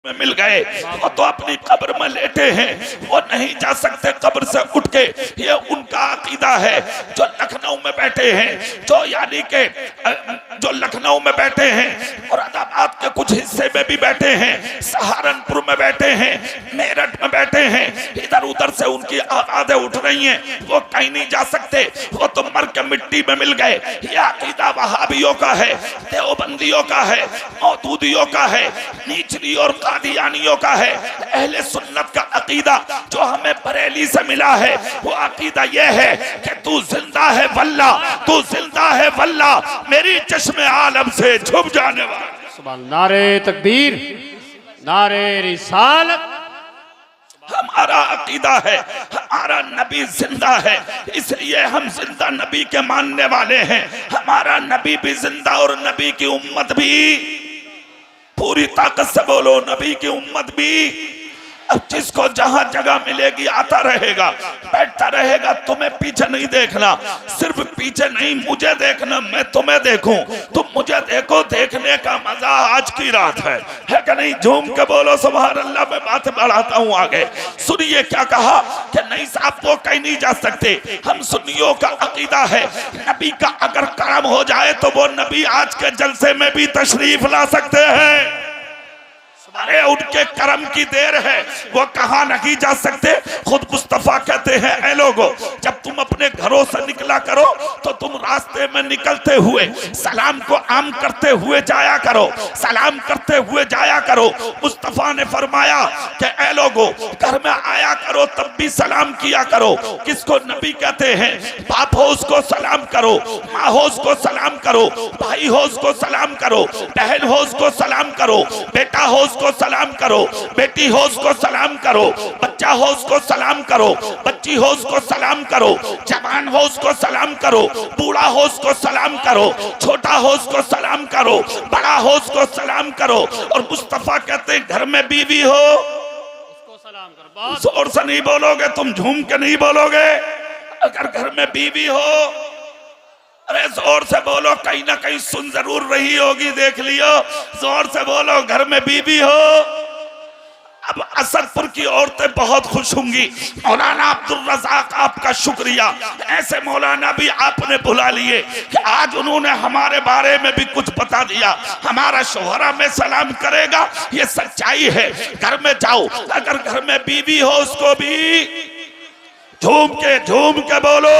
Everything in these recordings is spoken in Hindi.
में मिल गए, वो तो अपनी कब्र में लेटे हैं, वो नहीं जा सकते कब्र से उठ के। ये उनका अकीदा है। जो लखनऊ में बैठे हैं, जो यानी के जो लखनऊ में बैठे हैं, औरंगाबाद के कुछ हिस्से में भी बैठे हैं, सहारनपुर में बैठे हैं, मेरठ में बैठे हैं, इधर उधर से उनकी आवाजें उठ रही हैं, वो कहीं नहीं जा सकते, वो तो मर के मिट्टी में मिल गए। यह अकीदा वहाबियों का है, देवबंदियों का है, मौदूदियों का है, नीचली और कादियानियों का है। अहले सुन्नत का अकीदा जो हमें बरेली से मिला है, वो अकीदा यह है कि तू जिंदा है वल्ला, तू जिंदा है वल्ला, मेरी चश्मे आलम से छुप जाने वाला। सुभान नारे तकबीर, नारे रिसालत। हमारा अकीदा है, हमारा नबी जिंदा है, इसलिए हम जिंदा नबी के मानने वाले हैं। हमारा नबी भी जिंदा और नबी की उम्मत भी, पूरी ताकत से बोलो, नबी की उम्मत भी। अब जिसको जहां जगह मिलेगी आता रहेगा, बैठता रहेगा। तुम्हें पीछे नहीं देखना, सिर्फ पीछे नहीं मुझे देखना, मैं तुम्हें देखूं, तुम मुझे देखो। देखने का मजा आज की रात है कि नहीं? झूम के बोलो सुभान अल्लाह। मैं बात बढ़ाता हूं आगे, सुनिए क्या कहा कि नहीं साहब वो कहीं नहीं जा सकते। हम सुन्नियों का अकीदा है, नबी का अगर करम हो जाए तो वो नबी आज के जलसे में भी तशरीफ ला सकते हैं। अरे उनके करम की देर है, वो कहां नहीं जा सकते। खुद मुस्तफा कहते हैं, ऐ लोगो, जब तुम अपने घरों से निकला करो तो तुम रास्ते में निकलते हुए सलाम को आम करते हुए जाया करो, सलाम करते हुए जाया करो। मुस्तफा ने फरमाया कि ऐ लोगो, घर में आया करो तब भी सलाम किया करो। किसको नबी कहते हैं? बाप हो उसको सलाम करो, माँ हो उसको सलाम करो, भाई हो उसको सलाम करो, बहन हो उसको सलाम करो, बेटा हो उसको सलाम करो, बेटी हो उसको सलाम करो, बच्चा हो उसको सलाम करो, बच्ची हो उसको सलाम करो, जवान हो उसको सलाम करो, बूढ़ा हो उसको सलाम करो, छोटा हो उसको सलाम करो, बड़ा हो उसको सलाम करो। और मुस्तफा कहते हैं घर में बीवी हो उसको सलाम करो। जोर से नहीं बोलोगे तुम, झूम के नहीं बोलोगे। अगर घर में बीवी हो, अरे जोर से बोलो, कहीं ना कहीं सुन जरूर रही होगी, देख लियो। जोर से बोलो, घर में बीवी हो। अब असदपुर की औरतें बहुत खुश होंगी। मौलाना अब्दुल रज़ाक आपका शुक्रिया, ऐसे मौलाना भी आपने बुला लिए कि आज उन्होंने हमारे बारे में भी कुछ बता दिया। हमारा शोहर हमें सलाम करेगा, ये सच्चाई है। घर में जाओ, अगर घर में बीवी हो उसको भी झूम के बोलो,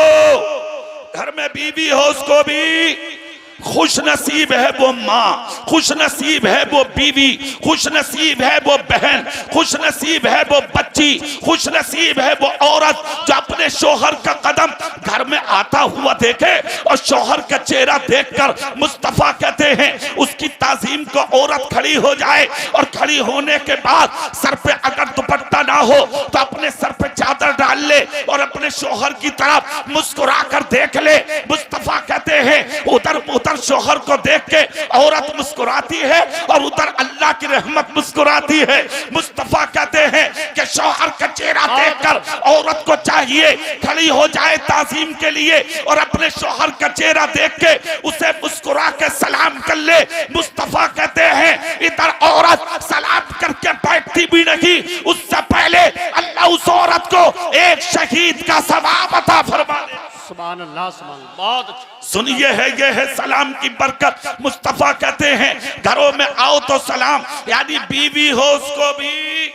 घर में बीवी हो उसको भी। खुश नसीब है वो माँ, खुश नसीब है वो बीवी, खुश नसीब है वो बहन, खुश नसीब है वो बच्ची, खुश नसीब है वो औरत जो अपने शोहर का कदम घर में आता हुआ देखे और शोहर का चेहरा देखकर मुस्तफा कहते हैं उसकी ताजीम को औरत खड़ी हो जाए। और खड़ी होने के बाद सर पे अगर दुपट्टा ना हो तो अपने सर पे चादर डाल ले और अपने शोहर की तरफ मुस्कुरा कर देख ले। मुस्तफा कहते हैं उधर शोहर को देख के औरत मुस्कुराती है और उधर अल्लाह की रहमत मुस्कुराती है। मुस्तफा कहते हैं कि शोहर का चेहरा देखकर औरत को चाहिए खड़ी हो जाए ताजीम के लिए और अपने शोहर का चेहरा देख के उसे मुस्कुरा के सलाम कर ले। मुस्तफा कहते हैं इधर औरत सलाम करके बैठती भी नहीं, उससे पहले अल्लाह उस औरत को एक शहीद का सवाब अता फरमा दे। सुभान अल्लाह, सुभान अल्लाह। बहुत अच्छा। सुनिए है, ये है सलाम की बरकत। मुस्तफा कहते हैं घरों में आओ तो सलाम, यानी बीवी हो उसको भी,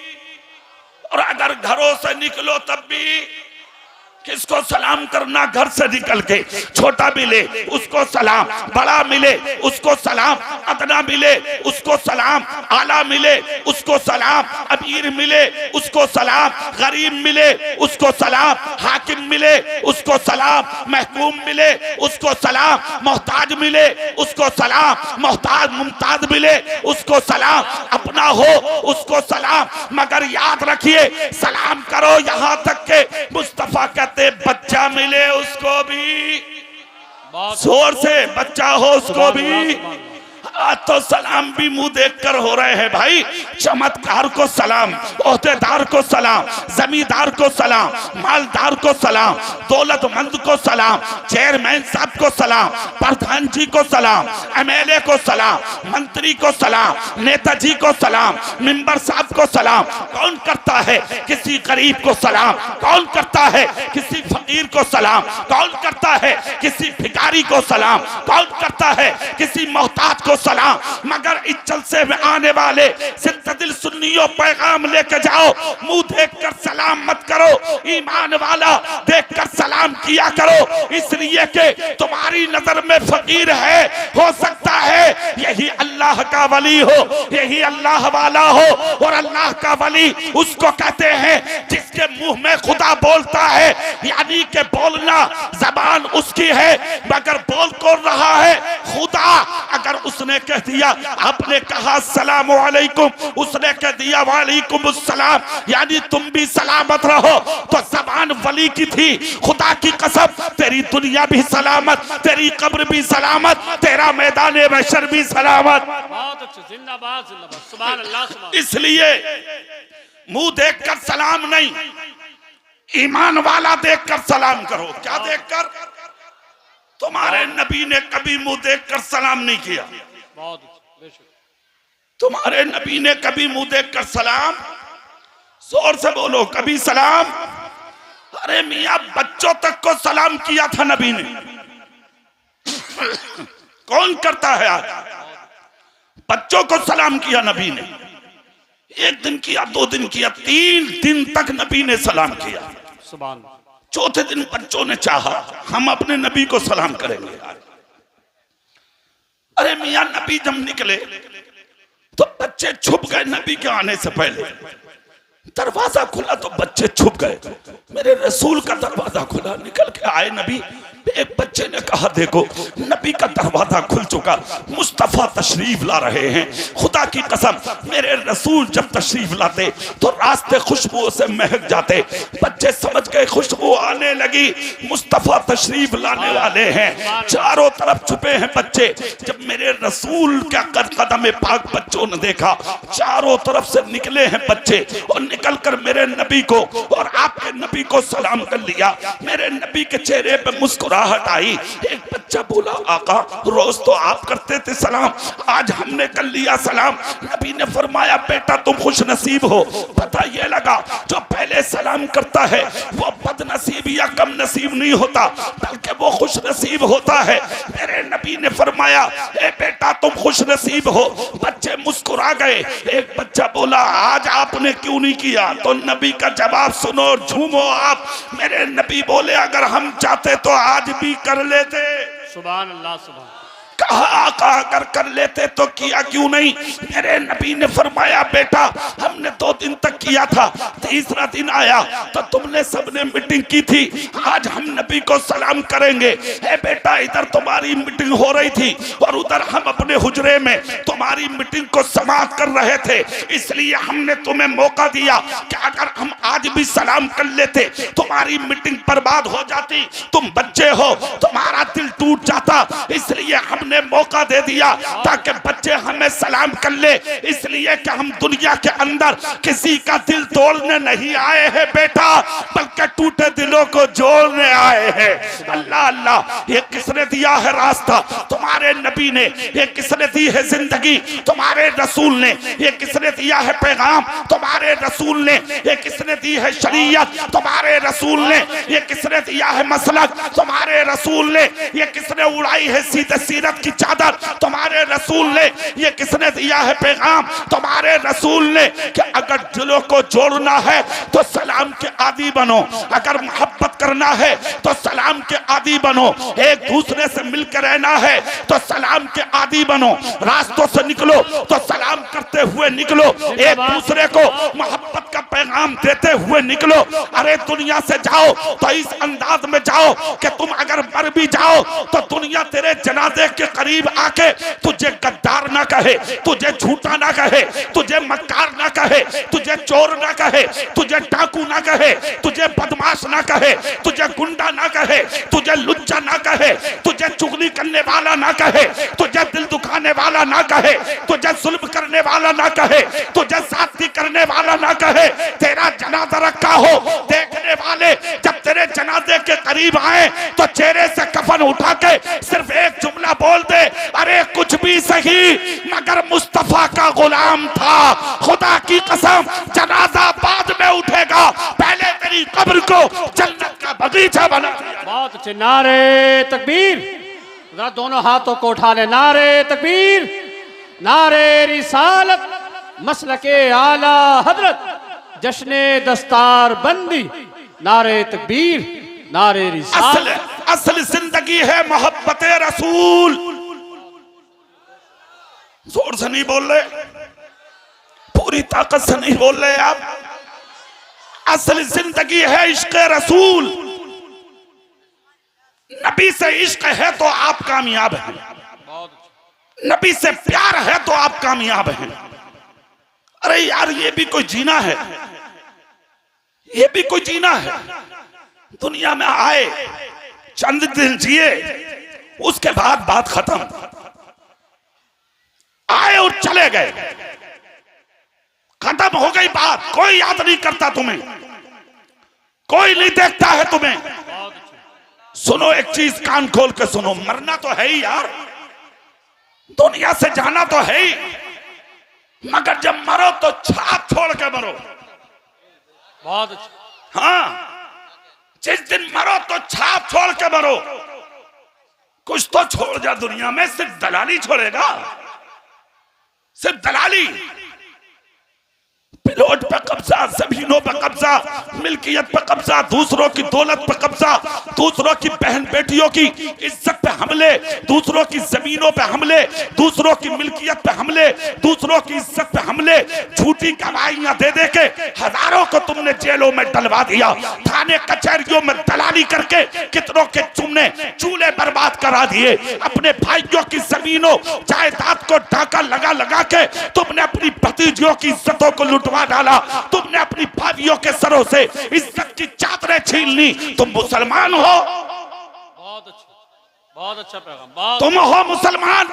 और अगर घरों से निकलो तब भी किसको सलाम करना? घर से निकल के छोटा मिले उसको सलाम, बड़ा मिले उसको सलाम, अदना मिले उसको सलाम, आला मिले उसको सलाम, अमीर मिले उसको सलाम, गरीब मिले उसको सलाम, हाकिम मिले उसको सलाम, महकूम मिले उसको सलाम, मोहताज मिले उसको सलाम, मोहताज मुमताज मिले उसको सलाम, अपना हो उसको सलाम। मगर याद रखिए सलाम करो यहां तक के मुस्तफा कहते बच्चा मिले उसको भी, जोर से बच्चा हो उसको भी, आज तो सलाम भी मुंह देखकर हो रहे हैं भाई। चमत्कार को सलाम, ओहदेदार को सलाम, जमींदार को सलाम, मालदार को सलाम, दौलतमंद को सलाम, चेयरमैन साहब को सलाम, प्रधान जी को सलाम, एमएलए को सलाम, मंत्री को सलाम, नेताजी को सलाम, मेंबर साहब को सलाम। कौन करता है किसी गरीब को सलाम? कौन करता है किसी फकीर को सलाम? कौन करता है किसी भिखारी को सलाम? कौन करता है किसी मोहताज को सलाम? मगर इस जलसे में आने वाले जिंदा दिल सुन्नियों पैगाम लेके जाओ, मुंह देखकर सलाम मत करो, ईमान वाला देखकर सलाम किया करो। इसलिए कि तुम्हारी नजर में फकीर है, हो सकता है यही अल्लाह का वली हो, यही अल्लाह वाला हो। और अल्लाह का वली उसको कहते हैं जिसके मुंह में खुदा बोलता है, यानी कि बोलना जबान उसकी है मगर बोल कौन रहा है? खुदा। अगर उसने कह दिया, आपने कहा अस्सलामु अलैकुम, उसने कह दिया वालेकुम अस्सलाम, यानी तुम भी सलामत रहो, तो जबान वली की थी। खुदा की कसम, तेरी दुनिया भी सलामत, तेरी कब्र भी सलामत, तेरा मैदान महशर भी सलामत। बहुत अच्छे, जिंदाबाद जिंदाबाद, सुभान अल्लाह सुभान। इसलिए मुंह देखकर सलाम नहीं, ईमान वाला देखकर सलाम करो। क्या देखकर? तुम्हारे नबी ने कभी मुंह देखकर सलाम नहीं किया। बहुत बेशक। तुम्हारे नबी ने कभी मुंह देखकर सलाम, जोर से बोलो, कभी सलाम? अरे मियां, बच्चों तक को सलाम किया था नबी ने। कौन करता है आज? बच्चों को सलाम किया नबी ने। एक दिन किया, 2 दिन किया, 3 दिन तक नबी ने सलाम किया। सुभान। चौथे दिन बच्चों ने चाहा हम अपने नबी को सलाम करेंगे। अरे मियां, नबी जब निकले तो बच्चे छुप गए नबी के आने से पहले। दरवाजा खुला तो बच्चे छुप गए। मेरे रसूल का दरवाजा खुला, निकल के आए नबी। एक बच्चे ने कहा, देखो नबी का दरवाजा खुल चुका, मुस्तफा तशरीफ ला रहे हैं। खुदा की कसम, मेरे रसूल जब तशरीफ लाते तो रास्ते खुशबू से महक जाते। बच्चे समझ गए खुशबू आने लगी, मुस्तफा तशरीफ लाने वाले हैं। चारों तरफ छुपे हैं बच्चे। जब मेरे रसूल का कदम पाक बच्चों ने देखा, चारों तरफ से निकले हैं बच्चे और निकलकर मेरे नबी को और आपके नबी को सलाम कर लिया। मेरे नबी के चेहरे पे मुस्कुराहट आई। एक बच्चा बोला, आका रोज तो आप करते थे सलाम, आज हमने कर लिया सलाम। नबी ने फरमाया, बेटा तुम खुश नसीब हो। पता ये लगा जो पहले सलाम करता है वो बदनसीब या कम नसीब नहीं होता, बल्कि वो खुश नसीब होता है। मेरे नबी ने फरमाया, ए बेटा तुम खुश नसीब हो। बच्चे मुस्कुरा गए। एक बच्चा बोला, आज आपने क्यों नहीं किया? तो नबी का जवाब सुनो, झूमो आप। मेरे नबी बोले, अगर हम चाहते तो आज भी कर लेते। सुभान अल्लाह सुभान। कहा, आका अगर कर लेते तो किया क्यों नहीं? मेरे नबी ने फरमाया, बेटा हमने 2 दिन तक किया था, तीसरा दिन आया तो तुमने सबने मीटिंग की थी, आज हम नबी को सलाम करेंगे। ए बेटा, इधर तुम्हारी मीटिंग हो रही थी और उधर हम अपने हुजरे में तुम्हारी मीटिंग को समाप्त कर रहे थे, इसलिए हमने तुम्हें मौका दिया कि अगर हम आज भी सलाम कर लेते तुम्हारी मीटिंग बर्बाद हो जाती। तुम बच्चे हो, तुम्हारा दिल टूट जाता, इसलिए हमने मौका दे दिया ताकि बच्चे हमें सलाम कर ले। इसलिए कि हम दुनिया के अंदर किसी का दिल तोड़ने नहीं आए हैं बेटा, बल्कि टूटे दिलों को जोड़ने आए हैं। अल्लाह अल्लाह, ये किसने दिया है रास्ता? तुम्हारे नबी ने। ये किसने दी है जिंदगी? तुम्हारे रसूल ने। ये किसने दिया है पैगाम? तुम्हारे रसूल ने। ये किसने दी है शरीयत? तुम्हारे रसूल ने। ये किसने दिया है मसलक? तुम्हारे रसूल ने। ये किसने उड़ाई है सीधे सीरत की चादर? तुम्हारे रसूल ने। ये किसने दिया है पैगाम? तुम्हारे रसूल ने। कि अगर दिलों को जोड़ना है तो सलाम के आदी बनो, अगर मोहब्बत करना है तो सलाम के आदी बनो, एक दूसरे से मिलकर रहना है तो सलाम के आदी बनो, रास्तों से निकलो तो सलाम करते हुए निकलो, एक दूसरे को मोहब्बत का पैगाम देते हुए निकलो। अरे दुनिया से जाओ तो इस अंदाज में जाओ कि तुम अगर मर भी जाओ तो दुनिया तेरे जनाजे के करीब आके तुझे गद्दार ना कहे, तुझे झूठा ना कहे, तुझे मक्कार ना कहे, तुझे चोर ना कहे, तुझे डाकू ना कहे, तुझे बदमाश ना कहे, तुझे गुंडा ना कहे, तुझे लुच्चा ना कहे, तुझे चुगली करने वाला ना कहे, तुझे दिल दुखाने वाला ना कहे, तुझे जुल्म करने वाला ना कहे, तुझे साथी करने वाला ना कहे। तेरा जनाजा रखा हो, देखने वाले जब तेरे जनाजे के करीब आए तो चेहरे से कफन उठा के सिर्फ एक जुमला बोल दे, अरे कुछ भी सही मगर मुस्तफा का गुलाम था। खुदा की कसम जनाजा बाद में उठेगा, पहले तेरी कब्र को जन्नत का बगीचा बना दिया। बहुत अच्छे। नारे तकबीर, जरा दोनों हाथों को उठा ले। नारे तकबीर, नारे रिसालत, मसलके आला हजरत, जश्ने दस्तार बंदी, नारे तकबीर, नारे रिसालत। असल जिंदगी है मोहब्बत रसूल। जोर से नहीं बोल रहे, पूरी ताकत से नहीं बोल रहे आप। असल जिंदगी है इश्क रसूल। नबी से इश्क है तो आप कामयाब हैं, नबी से प्यार है तो आप कामयाब हैं। अरे यार ये भी कोई जीना है, ये भी कोई जीना है। दुनिया में आए, चंद दिन जिए, उसके बाद बात खत्म। आए और चले गए, खत्म हो गई बात। कोई याद नहीं करता तुम्हें, कोई नहीं देखता है तुम्हें। सुनो एक चीज, कान खोल के सुनो, मरना तो है ही यार, दुनिया से जाना तो है ही, मगर जब मरो तो छाप छोड़ के मरो। बहुत अच्छा। हाँ, जिस दिन मरो तो छाप छोड़ के मरो। कुछ तो छोड़ जा दुनिया में, सिर्फ दलाली छोड़ेगा, सिर्फ दलाली। प्लॉट पे कब्जा, जमीनों पे कब्जा, मिल्कियत पे कब्जा, दूसरों की दौलत पे कब्जा, दूसरों की बहन बेटियों की इज्जत पे हमले, दूसरों की जमीनों पे हमले, दूसरों की मिल्कियत पे हमले, दूसरों की इज्जत पे हमले। झूठी गवाहियां दे दे के हजारों को तुमने जेलों में डलवा दिया, थाने कचहरियों में दलाली करके कितनों के तुमने चूल्हे बर्बाद करा दिए। अपने भाइयों की जमीनों जायदाद को डाका लगा लगा के तुमने अपनी भतीजियों की इज्जतों को लुटवा डाला। तुमने अपनी भाइयों के सरों से इज्जत की चादरें छीन ली। तुम मुसलमान हो, बहुत अच्छा, बहुत अच्छा पैगाम। तुम हो मुसलमान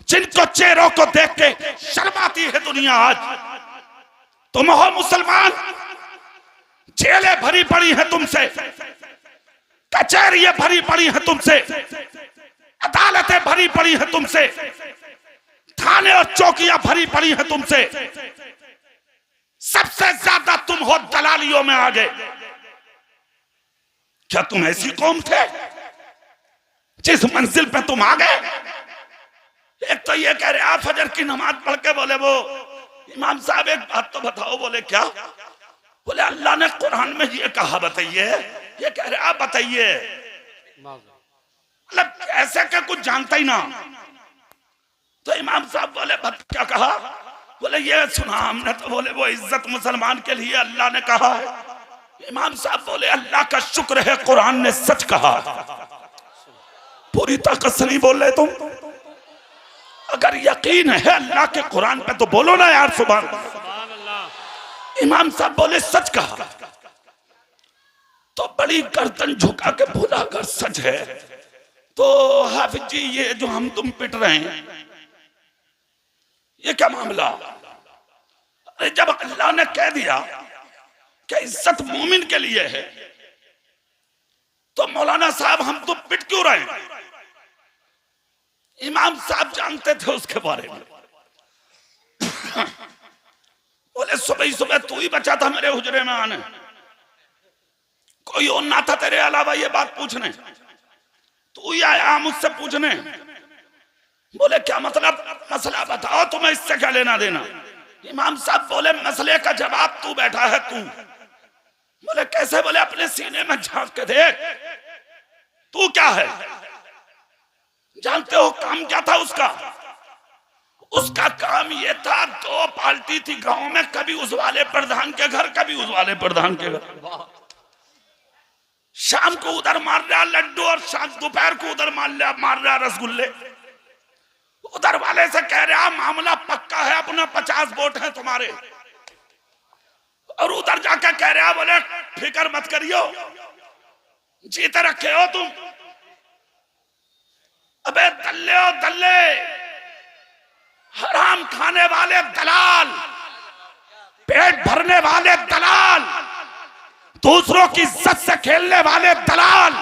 जिनको चेहरों को देख के शर्म आती है दुनिया आज। तुम हो मुसलमान, जेलें भरी पड़ी हैं तुमसे, कचहरियां भरी पड़ी हैं तुमसे, अदालतें भरी पड़ी हैं तुमसे, थाने और चौकियां भरी पड़ी हैं तुमसे। सबसे ज्यादा तुम हो दलालियों में आगे। क्या तुम ऐसी कौम थे जिस मंजिल पे तुम आ गए? एक तो ये कह रहे आप फजर की नमाज पढ़ के बोले वो इमाम साहब एक बात तो बताओ। बोले क्या? बोले अल्लाह ने कुरान में ये कहा, बताइए। ये कह रहे आप बताइए, मतलब ऐसे क्या कुछ जानता ही ना। तो इमाम साहब बोले क्या कहा? बोले ये सुना हमने। तो बोले वो इज्जत मुसलमान के लिए अल्लाह ने कहा है। इमाम साहब बोले अल्लाह का शुक्र है कुरान ने सच कहा। पूरी ताकत से नहीं बोल रहे तुम? अगर यकीन है अल्लाह के कुरान पे तो बोलो ना यार सुभान अल्लाह। इमाम साहब बोले सच कहा। तो बड़ी गर्दन झुका के बोला अगर सच है तो हाफिज जी ये जो हम तुम पिट रहे हैं ये क्या मामला? अरे जब अल्लाह ने कह दिया कि इज्जत मोमिन के लिए है तो मौलाना साहब हम तो पिट क्यों रहे हैं? इमाम साहब जानते थे उसके बारे में। बोले सुबह सुबह तू ही बचा था मेरे हुजरे में आने, कोई और ना था तेरे अलावा ये बात पूछने, तू ही आया मुझसे पूछने। बोले क्या मतलब? मसला बताओ, तुम्हें इससे क्या लेना देना? इमाम साहब बोले मसले का जवाब तू बैठा है तू। बोले कैसे? बोले अपने सीने में झांक के देख, तू क्या है? जानते हो काम क्या था उसका? उसका काम ये था, दो पार्टी थी गांव में, कभी उस वाले प्रधान के घर, कभी उस वाले प्रधान के घर। शाम को उधर मार रहा लड्डू और शाम दोपहर को उधर मार रहा रसगुल्ले। उधर वाले से कह रहा मामला पक्का है, अपना 50 वोट है तुम्हारे। और उधर जाकर कह रहा बोले फिक्र मत करियो, जीते रखे हो तुम। अबे दल्ले हो दल्ले, हराम खाने वाले दलाल, पेट भरने वाले दलाल, दूसरों की इज्जत से खेलने वाले दलाल,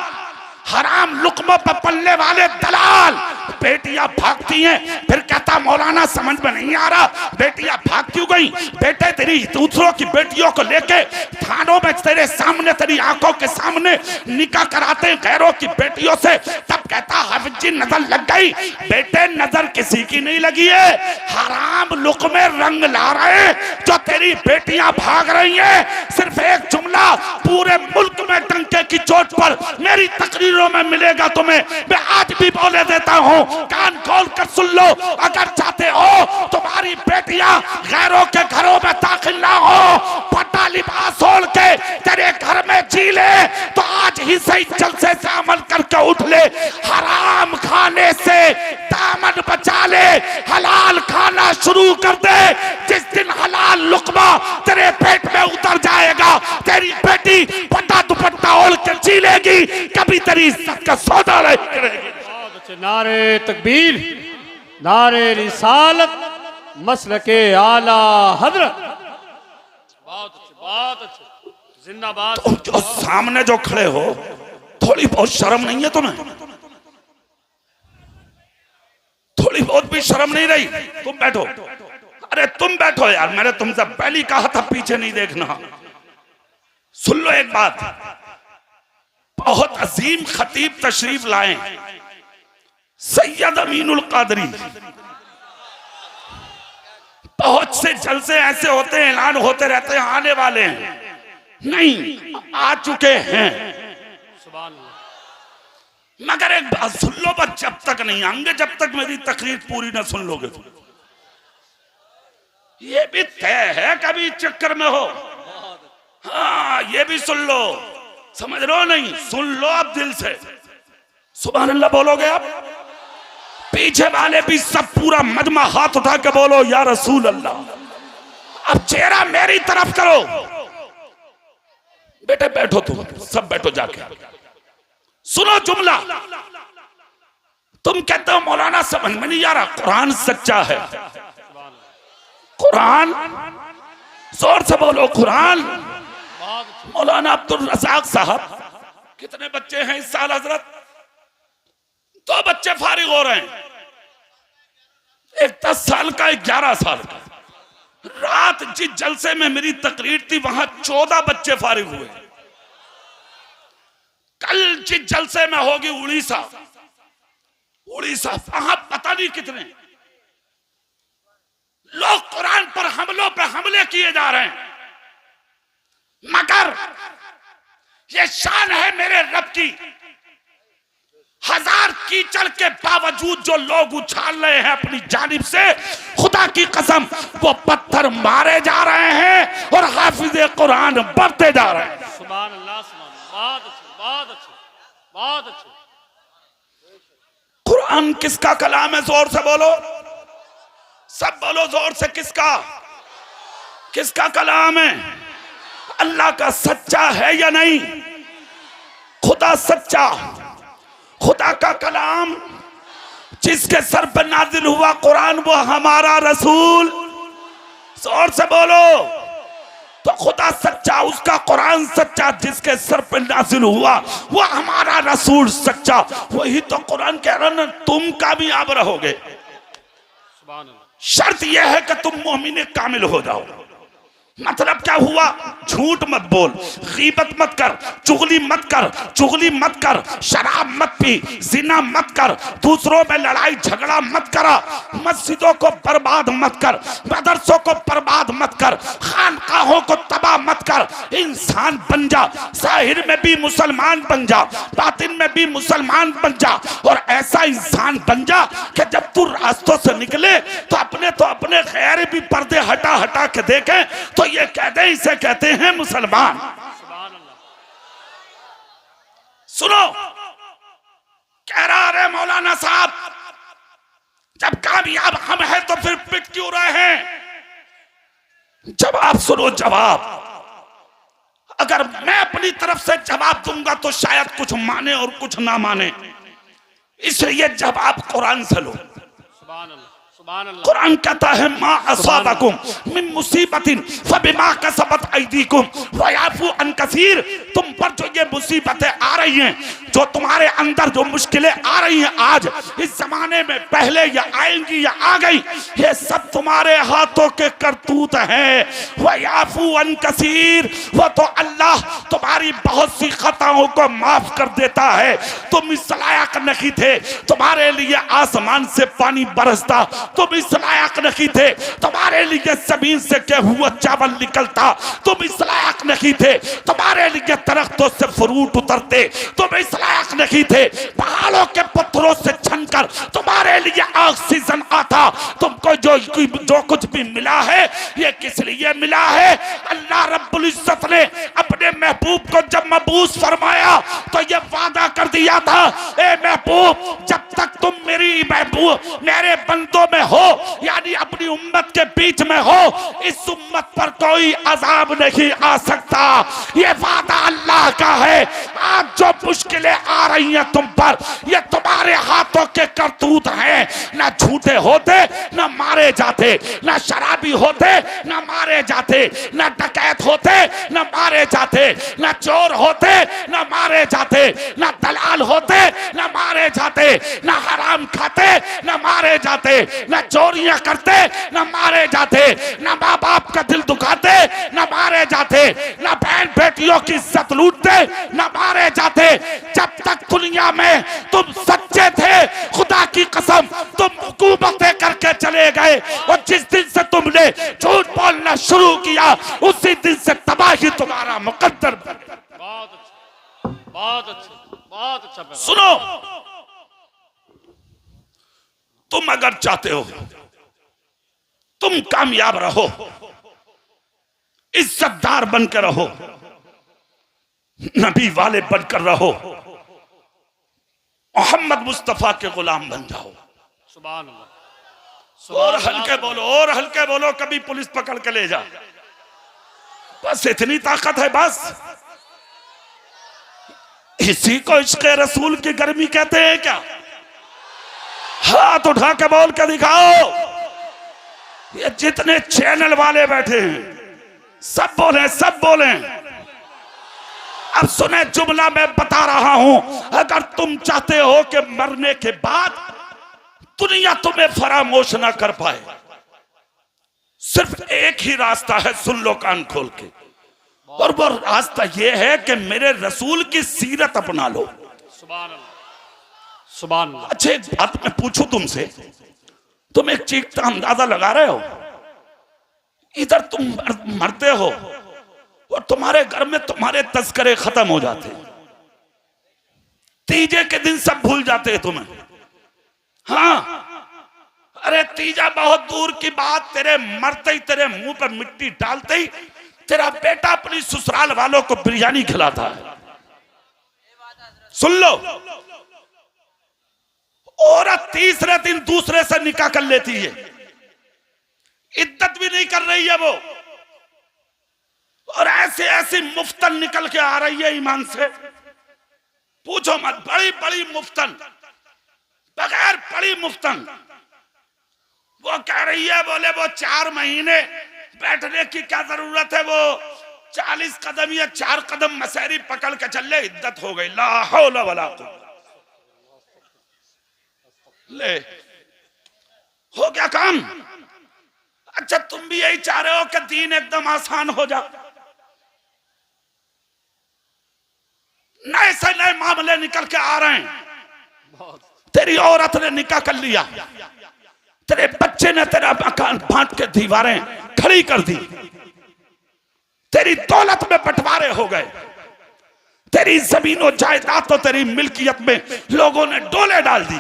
हराम लुक्मों पर पलने वाले दलाल। बेटियां भागती हैं, फिर कहता मौलाना समझ में नहीं आ रहा बेटियां भाग क्यों गई। बेटे तेरी दूसरों की बेटियों को लेके थानों में तेरे सामने, तेरी आंखों के सामने निकाह कराते हैं गैरों की बेटियों से, तब कहता हाफिज जी नजर लग गई। बेटे नजर किसी की नहीं लगी है, हराम लुक्मे रंग ला रहे जो तेरी बेटियां भाग रही हैं। सिर्फ एक जुमला पूरे मुल्क में डंके की चोट पर मेरी तकरीरों में मिलेगा तुम्हें, मैं आज भी बोले देता हूं, कान खोल कर सुन लो। अगर चाहते हो तुम्हारी बेटियां गैरों के घरों में दाखिल ना हो, पट्टा लिबास ओढ़ के तेरे घर में जी ले, तो आज ही सही जलसे से अमल करके उठ ले। हराम खाने से दामन बचा ले, हलाल खाना शुरू कर दे। जिस दिन हलाल लुक्मा तेरे पेट में उतर जाएगा, तेरी बेटी पट्टा दुपट्टा ओढ़ के जी लेगी, कभी तेरी इज्जत का सौदा नहीं करेगी। नारे तकबीर, नारे रिसालत, मसलके आला हजरत। बहुत अच्छे, बहुत अच्छे, जिंदाबाद। तुम जो सामने जो खड़े हो, थोड़ी बहुत शर्म नहीं है तुम्हें? थोड़ी बहुत भी शर्म नहीं रही? तुम बैठो, अरे तुम बैठो यार, मैंने तुमसे पहले कहा था पीछे नहीं देखना। सुन लो एक बात, बहुत अजीम खतीब तशरीफ लाए, सैयद अमीनुल कादरी। बहुत से जलसे ऐसे होते हैं, ऐलान होते रहते हैं, आने वाले हैं, नहीं आ चुके हैं। मगर एक बात सुन लो, बस जब तक नहीं आएंगे, जब तक मेरी तकरीर पूरी ना सुन लोगे तुम। ये भी तय है कभी चक्कर में हो। हाँ ये भी सुन लो, समझ लो नहीं, सुन लो अब दिल से। सुभान अल्लाह बोलोगे आप? पीछे वाले भी सब पूरा मजमा हाथ उठा के बोलो या रसूल अल्लाह। अब चेहरा मेरी तरफ करो। बेटे बैठो, तुम सब बैठो जाके। सुनो जुमला, तुम कहते हो मौलाना समझ में नहीं आ रहा, कुरान सच्चा है। कुरान, जोर से बोलो कुरान। मौलाना अब्दुल रज़ाक साहब, कितने बच्चे हैं इस साल हजरत? 2 बच्चे फारिग हो रहे हैं, एक 10 साल का, एक 11 साल का। रात जिस जलसे में मेरी तकरीर थी वहां 14 बच्चे फारिग हुए। कल जिस जलसे में होगी उड़ीसा, वहां पता नहीं कितने लोग कुरान पर हमले किए जा रहे हैं। मगर ये शान है मेरे रब की, हजार कीचड़ के बावजूद जो लोग उछाल रहे हैं अपनी जानिब से, खुदा की कसम वो पत्थर मारे जा रहे हैं और हाफिज कुरान बढ़ते जा रहे हैं। सुभान अल्लाह, बहुत अच्छे, बहुत अच्छे, बहुत अच्छे। कुरान किसका कलाम है? जोर से बोलो, सब बोलो जोर से, किसका कलाम है? अल्लाह का सच्चा है या नहीं? खुदा सच्चा, खुदा का कलाम जिसके सर पर नाजिल हुआ कुरान, वो हमारा रसूल। जोर से बोलो। तो खुदा सच्चा, उसका कुरान सच्चा, जिसके सर पर नाजिल हुआ वो हमारा रसूल सच्चा। वही तो कुरान कह रहा ना, तुम कामयाब रहोगे। शर्त यह है कि तुम मोमिन कामिल हो जाओ। मतलब क्या हुआ? झूठ मत बोल, गीबत मत कर, चुगली मत कर, शराब मत पी, जिना मत कर, दूसरों में लड़ाई झगड़ा मत करा, मस्जिदों को बर्बाद मत कर, मदरसों को बर्बाद मत कर, खानकाहों को तबाह मत कर इंसान बन जा, जाहिर में भी मुसलमान बन जा, बातिन में भी मुसलमान बन जा, और ऐसा इंसान बन जा कि जब तू रास्तों से निकले तो अपने खैर भी पर्दे हटा हटा के देखे तो ये कह दे इसे कहते हैं मुसलमान। सुनो, कह रहा है मौलाना साहब, जब कामयाब हम हैं तो फिर पिट क्यों रहे हैं? जवाब सुनो, जवाब। अगर मैं अपनी तरफ से जवाब दूंगा तो शायद कुछ माने और कुछ ना माने, इसलिए जवाब कुरान से लो। कुरान कहता है मा असाबकुम मिन मुसीबतिन फबिमा कसबत अयदीकुम व याफू अन कसीर। तुम पर जो ये मुसीबतें आ रही हैं, जो तुम्हारे अंदर जो मुश्किलें आ रही हैं आज इस जमाने में, पहले या आएंगी या आ गई, ये सब तुम्हारे हाथों के करतूत हैं। व याफू अन कसीर, वो तो अल्लाह तुम्हारी बहुत सी खताओं को माफ कर देता है। तुम इस लायक नहीं थे तुम्हारे लिए आसमान से पानी बरसता, तुम इस लायक नहीं थे तुम्हारे लिए जमीन से गेहूं हुआ चावल निकलता, तुम इस लायक नहीं थे तुम्हारे लिए दरख्तों से फ्रूट उतरते, तुम इस लायक नहीं थे पहाड़ों के पत्थरों से छनकर तुम्हारे लिए ऑक्सीजन आता। तुमको जो कुछ भी मिला है ये किस लिए मिला है? अल्लाह रब्बुल इज्जत ने अपने महबूब को जब मबूस फरमाया तो ये वादा कर दिया था, ए महबूब जब तक तुम मेरी महबूब मेरे बंदों में हो, यानी अपनी उम्मत के बीच में हो, इस उम्मत पर कोई अजाब नहीं आ सकता। ये वादा अल्लाह का है। आज जो मुश्किलें आ रही हैं तुम पर, ये तुम्हारे हाथों के करतूत हैं। ना झूठे होते ना मारे जाते, ना शराबी होते ना मारे जाते, ना डकैत होते ना मारे जाते, ना चोर होते ना मारे जाते, ना दलाल होते ना मारे जाते, ना हराम खाते ना मारे जाते, ना चोरियां करते ना मारे जाते, ना माँ बाप का दिल दुखाते ना मारे जाते, ना बहन बेटियों की इज्जत लूटते ना मारे जाते। जब तक दुनिया में तुम सच्चे थे, खुदा की कसम तुम हुकूमतें करके चले गए, और जिस दिन से तुमने झूठ बोलना शुरू किया उसी दिन से तबाही तुम्हारा मुकद्दर बन गया। बहुत अच्छा, बहुत अच्छा, बहुत अच्छा। सुनो, तुम अगर चाहते हो तुम कामयाब रहो, इज्जतदार बनकर रहो, नबी वाले बनकर रहो, मोहम्मद मुस्तफा के गुलाम बन जाओ। सुभान अल्लाह। और हल्के बोलो, और हल्के बोलो, कभी पुलिस पकड़ के ले जा। बस इतनी ताकत है, बस इसी को इश्क़ रसूल की गर्मी कहते हैं क्या? हाथ उठा के बोल के दिखाओ। ये जितने चैनल वाले बैठे हैं सब बोले, सब बोले। अब सुने जुमला मैं बता रहा हूं, अगर तुम चाहते हो कि मरने के बाद दुनिया तुम्हें फरामोश ना कर पाए, सिर्फ एक ही रास्ता है, सुन लो कान खोल के, और वो रास्ता ये है कि मेरे रसूल की सीरत अपना लो। सुभान अल्लाह, सुभान अल्लाह। अच्छा एक बात मैं पूछूं तुमसे, तुम एक चीज का अंदाजा लगा रहे हो? इधर तुम मरते हो और तुम्हारे घर में तुम्हारे तस्करे खत्म हो जाते, तीजे के दिन सब भूल जाते हैं तुम्हें। हाँ, अरे तीजा बहुत दूर की बात, तेरे मरते ही, तेरे मुंह पर मिट्टी डालते ही तेरा बेटा अपनी ससुराल वालों को बिरयानी खिलाता है। सुन लो, औरत तीसरे दिन दूसरे से निकाह कर लेती है, इद्दत भी नहीं कर रही है वो, और ऐसे ऐसी मुफ्तन निकल के आ रही है ईमान से, पूछो मत। बड़ी बड़ी मुफ्तन, बगैर बड़ी मुफ्तन। वो कह रही है, बोले वो 4 महीने बैठने की क्या जरूरत है, वो 40 कदम या 4 कदम मसहरी पकड़ के चल ले, इद्दत हो गई। ला हौला वला कुव्वत। ले हो गया काम। अच्छा तुम भी यही चाह रहे हो कि दीन एकदम आसान हो जा, नए से नए मामले निकल के आ रहे हैं। तेरी औरत ने निकाह कर लिया, तेरे बच्चे ने तेरा मकान बांट के दीवारें खड़ी कर दी, तेरी दौलत में बंटवारे हो गए, तेरी जमीनों जायदाद तो तेरी मिल्कियत में लोगों ने डोले डाल दी।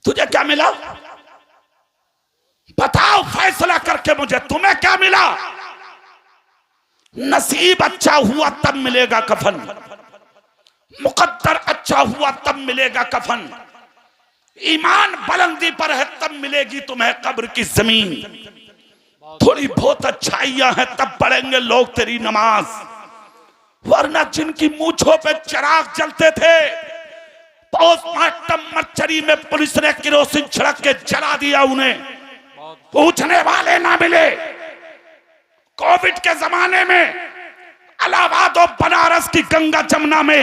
तुझे क्या मिला? बताओ फैसला करके मुझे, तुम्हें क्या मिला? नसीब अच्छा हुआ तब मिलेगा कफन, मुकद्दर अच्छा हुआ तब मिलेगा कफन, ईमान बुलंदी पर है तब मिलेगी तुम्हें कब्र की जमीन, थोड़ी बहुत अच्छाइयां हैं तब पढ़ेंगे लोग तेरी नमाज, वरना जिनकी मूंछों पे चिराग जलते थे पोस्टमार्टम मर्चरी में पुलिस ने किरोसिन छिड़क के जला दिया, उन्हें पूछने वाले ना मिले। कोविड के जमाने में इलाहाबाद और बनारस की गंगा जमुना में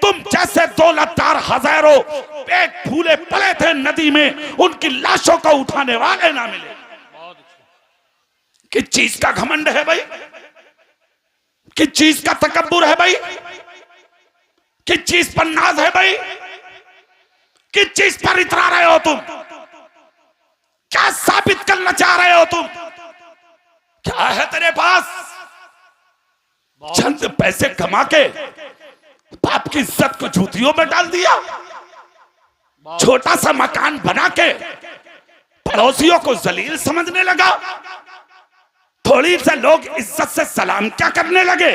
तुम जैसे दौलतदार हजारों पेट फूले पड़े थे नदी में, उनकी लाशों को उठाने वाले ना मिले। किस चीज का घमंड है भाई? किस चीज का तकब्बुर है भाई? किस चीज पर नाज है भाई? किस चीज पर इतरा रहे हो तुम? क्या साबित करना चाह रहे हो तुम? क्या है तेरे पास? चंद पैसे कमा के बाप की इज्जत को जूतियों में डाल दिया, छोटा सा मकान बना के पड़ोसियों को जलील समझने लगा, थोड़ी से लोग इज्जत से सलाम क्या करने लगे,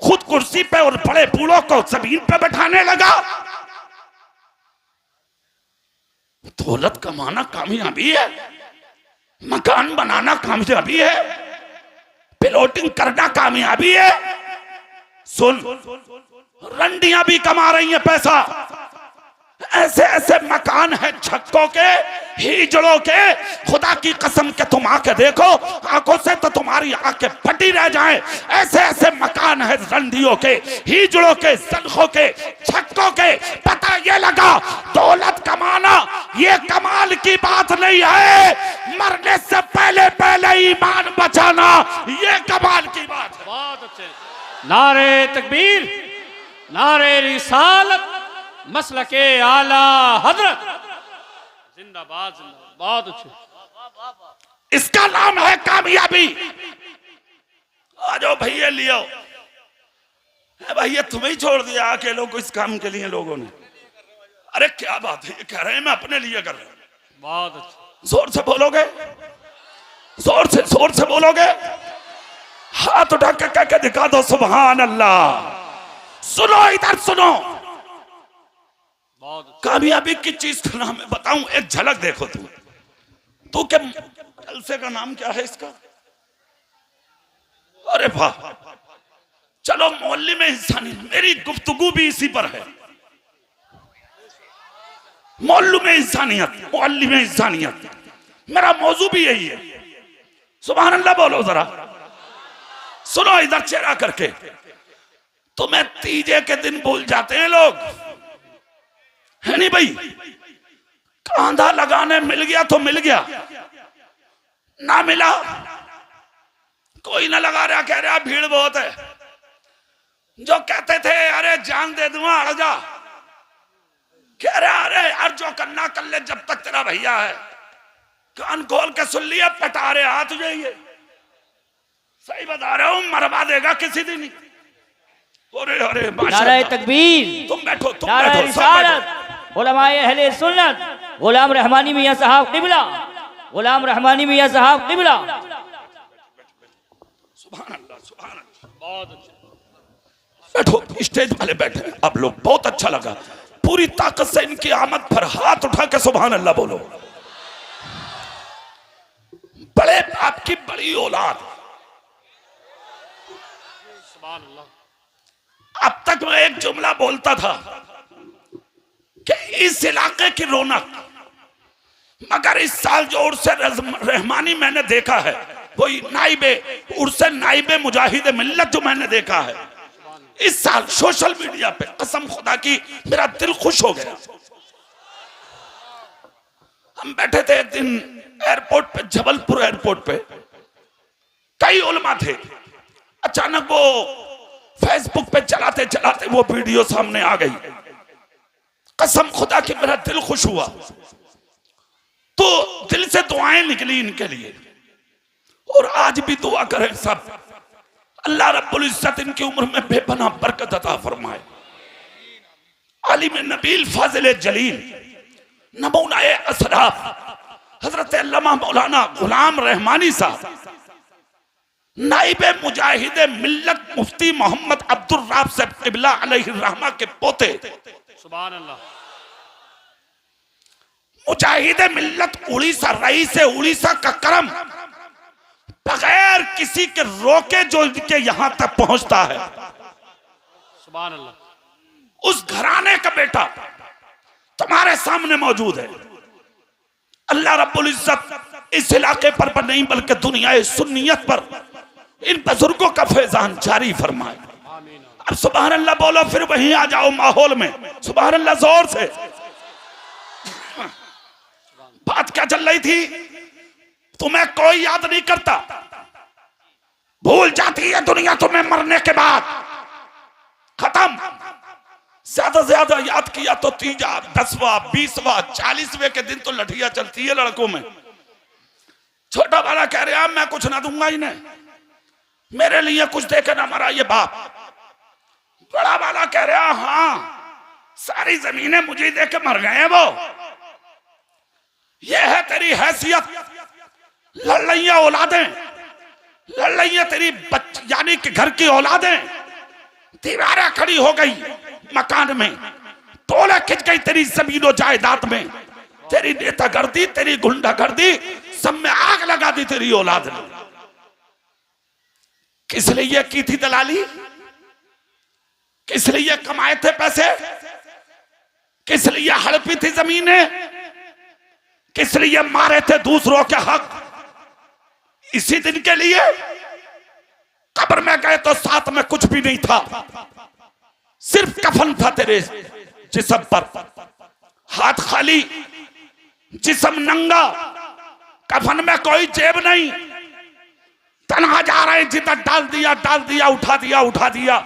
खुद कुर्सी पे और बड़े बूढ़ों को जमीन पे बैठाने लगा। दौलत कमाना कामयाबी है, मकान बनाना कामयाबी है, प्लॉटिंग करना कामयाबी है। सुन, रंडियां भी कमा रही हैं पैसा, ऐसे ऐसे मकान है छक्कों के, हिजड़ों के, खुदा की कसम के तुम आके देखो, आंखों से तो तुम्हारी आंखें फटी रह जाएं। ऐसे ऐसे मकान है रंडियों के, हिजड़ों के, जलखों के, छक्कों के। पता ये लगा दौलत कमाना ये कमाल की बात नहीं है, मरने से पहले पहले ईमान बचाना ये कमाल की बात है। बहुत अच्छे। नारे तकबीर, नारे रिसालत, मसलके आला हजरत, जिंदाबाद जिंदाबाद। बहुत अच्छे। इसका नाम है कामयाबी। आ जाओ भैया लियो। भैया तुम्हें ही छोड़ दिया अकेलों को इस काम के लिए लोगों ने। अरे क्या बात है, ये कह रहे हैं मैं अपने लिए कर रहा हूं। बहुत अच्छे। जोर से बोलोगे? जोर से बोलोगे? हाथ उठा के कह के दिखा दो सुभान अल्लाह। सुनो, इधर सुनो। कामयाबी की चीज का नाम है, बताऊं एक झलक देखो। तू के जलसे का नाम क्या है इसका? अरे वाह, चलो मोहल्ले में इंसानियत, मेरी गुफ्तगू भी इसी पर है। मोहल्लों में इंसानियत, मोहल्ले में इंसानियत, मेरा मौजू भी यही है। सुभान अल्लाह बोलो जरा। सुनो इधर चेहरा करके। तुम्हें तीजे के दिन भूल जाते हैं लोग, है नहीं भाई? कांधा लगाने मिल गया तो मिल गया, ना मिला कोई ना लगा रहा, कह रहा भीड़ बहुत है। जो कहते थे अरे जान दे दूंगा हट जा, कह रहा अरे यार जो करना कर ले जब तक तेरा भैया है। कान खोल के सुन लिया, पटा रहे हाथ तुझे, ये सही बता रहा हूं, मरवा देगा किसी दिन। अरे अरे नारे तकबीर, तुम बैठो, नारे रिसालत, उलमाए अहले सुन्नत, गुलाम रहमानी मियां साहब क़िबला, गुलाम रहमानी मियां साहब क़िबला। सुभान अल्लाह, सुभान अल्लाह। बहुत अच्छा। बैठो, स्टेज वाले बैठे अब लोग, बहुत अच्छा लगा। पूरी ताकत से इनकी आमद पर हाथ उठा के सुभान अल्लाह बोलो। बड़े बाप की बड़ी औलाद। सुभान अल्लाह। अब तक मैं एक जुमला बोलता था कि इस इलाके की रौनक, मगर इस साल जो उर्स रहमानी मैंने देखा है, वही नाइबे उर्स नाइबे मुजाहिद मिल्लत जो मैंने देखा है इस साल सोशल मीडिया पे, कसम खुदा की मेरा दिल खुश हो गया। हम बैठे थे एक दिन एयरपोर्ट पे, जबलपुर एयरपोर्ट पे, कई उलमा थे। अचानक वो फेसबुक पे चलाते चलाते वो वीडियो सामने आ गई। कसम खुदा की मेरा दिल खुश हुआ, तो दिल से दुआएं निकली इनके लिए। और आज आज भी दुआ करें सब, अल्लाह रब्बुल इज्जत इनकी उम्र में बेपनाह बरकत अता फरमाए। आलिम नबील फाजिल जलील नमूनाए असराफ हजरत अल्लामा मौलाना गुलाम रहमानी साहब, नाइबे मुजाहिद मिल्लत मुफ्ती मोहम्मद अब्दुल राब साहब क़िबला अलैहि रहमा के पोते, सुभान अल्लाह, मुजाहिद मिल्लत उड़ीसा, रईस उड़ीसा का करम बगैर किसी के रोके जो इनके यहां तक पहुंचता है, सुभान अल्लाह, उस घराने का बेटा तुम्हारे सामने मौजूद है। अल्लाह रब्बुल इज्जत इस इलाके पर नहीं बल्कि दुनिया सुन्नियत पर इन बुजुर्गों का फैजान जारी फरमाए। अब सुभान अल्लाह बोलो, फिर वहीं आ जाओ माहौल में, सुभान अल्लाह जोर से। बात क्या चल रही थी? तुम्हें कोई याद नहीं करता, भूल जाती है दुनिया तुम्हें मरने के बाद, खत्म। ज्यादा से ज्यादा याद किया तो 3वां 10वां 20वां 40वें के दिन तो लठिया चलती है लड़कों में। छोटा वाला कह रहा मैं कुछ ना दूंगा इन्हें, मेरे लिए कुछ देके ना मरा ये बाप। बड़ा वाला कह रहा हाँ सारी जमीनें मुझे दे के मर गए वो, ये है तेरी हैसियत। लड़ैया औलादें, लड़ैया तेरी यानी कि घर की औलादें, दीवारें खड़ी हो गई मकान में, तोले खिंच गई तेरी जमीनों जायदाद में, तेरी नेतागर्दी तेरी गुंडागर्दी सब में आग लगा दी तेरी औलाद ने। किस लिए की थी दलाली? किस लिए कमाए थे पैसे? किस लिए हड़पी थी जमीनें? किस लिए मारे थे दूसरों के हक? इसी दिन के लिए। कब्र में गए तो साथ में कुछ भी नहीं था, सिर्फ कफन था तेरे जिस्म पर, हाथ खाली, जिस्म नंगा, कफन में कोई जेब नहीं, तन्हा जा रहे, जिधर डाल दिया उठा दिया।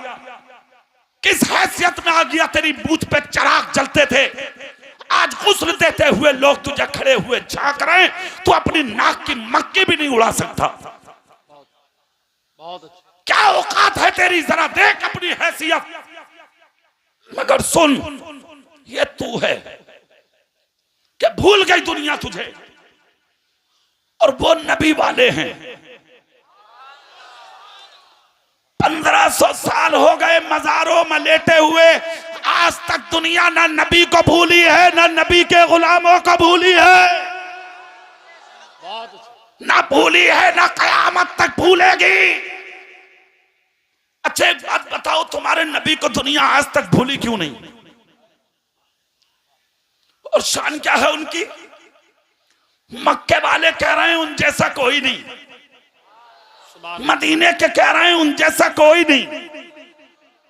किस हैसियत में आ गया? तेरी बूथ पे चिराग जलते थे, आज गुस्ल देते हुए लोग तुझे खड़े हुए झांक रहे हैं, तू अपनी नाक की मक्की भी नहीं उड़ा सकता। बहुत अच्छा, क्या औकात है तेरी? जरा देख अपनी हैसियत। मगर सुन, ये तू है कि भूल गई दुनिया तुझे, और वो नबी वाले हैं। 1500 साल हो गए मजारों में लेटे हुए, आज तक दुनिया ना नबी को भूली है, ना नबी के गुलामों को भूली है, बहुत अच्छा, ना भूली है, ना कयामत तक भूलेगी। अच्छा एक बात बताओ, तुम्हारे नबी को दुनिया आज तक भूली क्यों नहीं? और शान क्या है उनकी? मक्के वाले कह रहे हैं उन जैसा कोई नहीं, मदीने के कह रहे हैं उन जैसा कोई नहीं,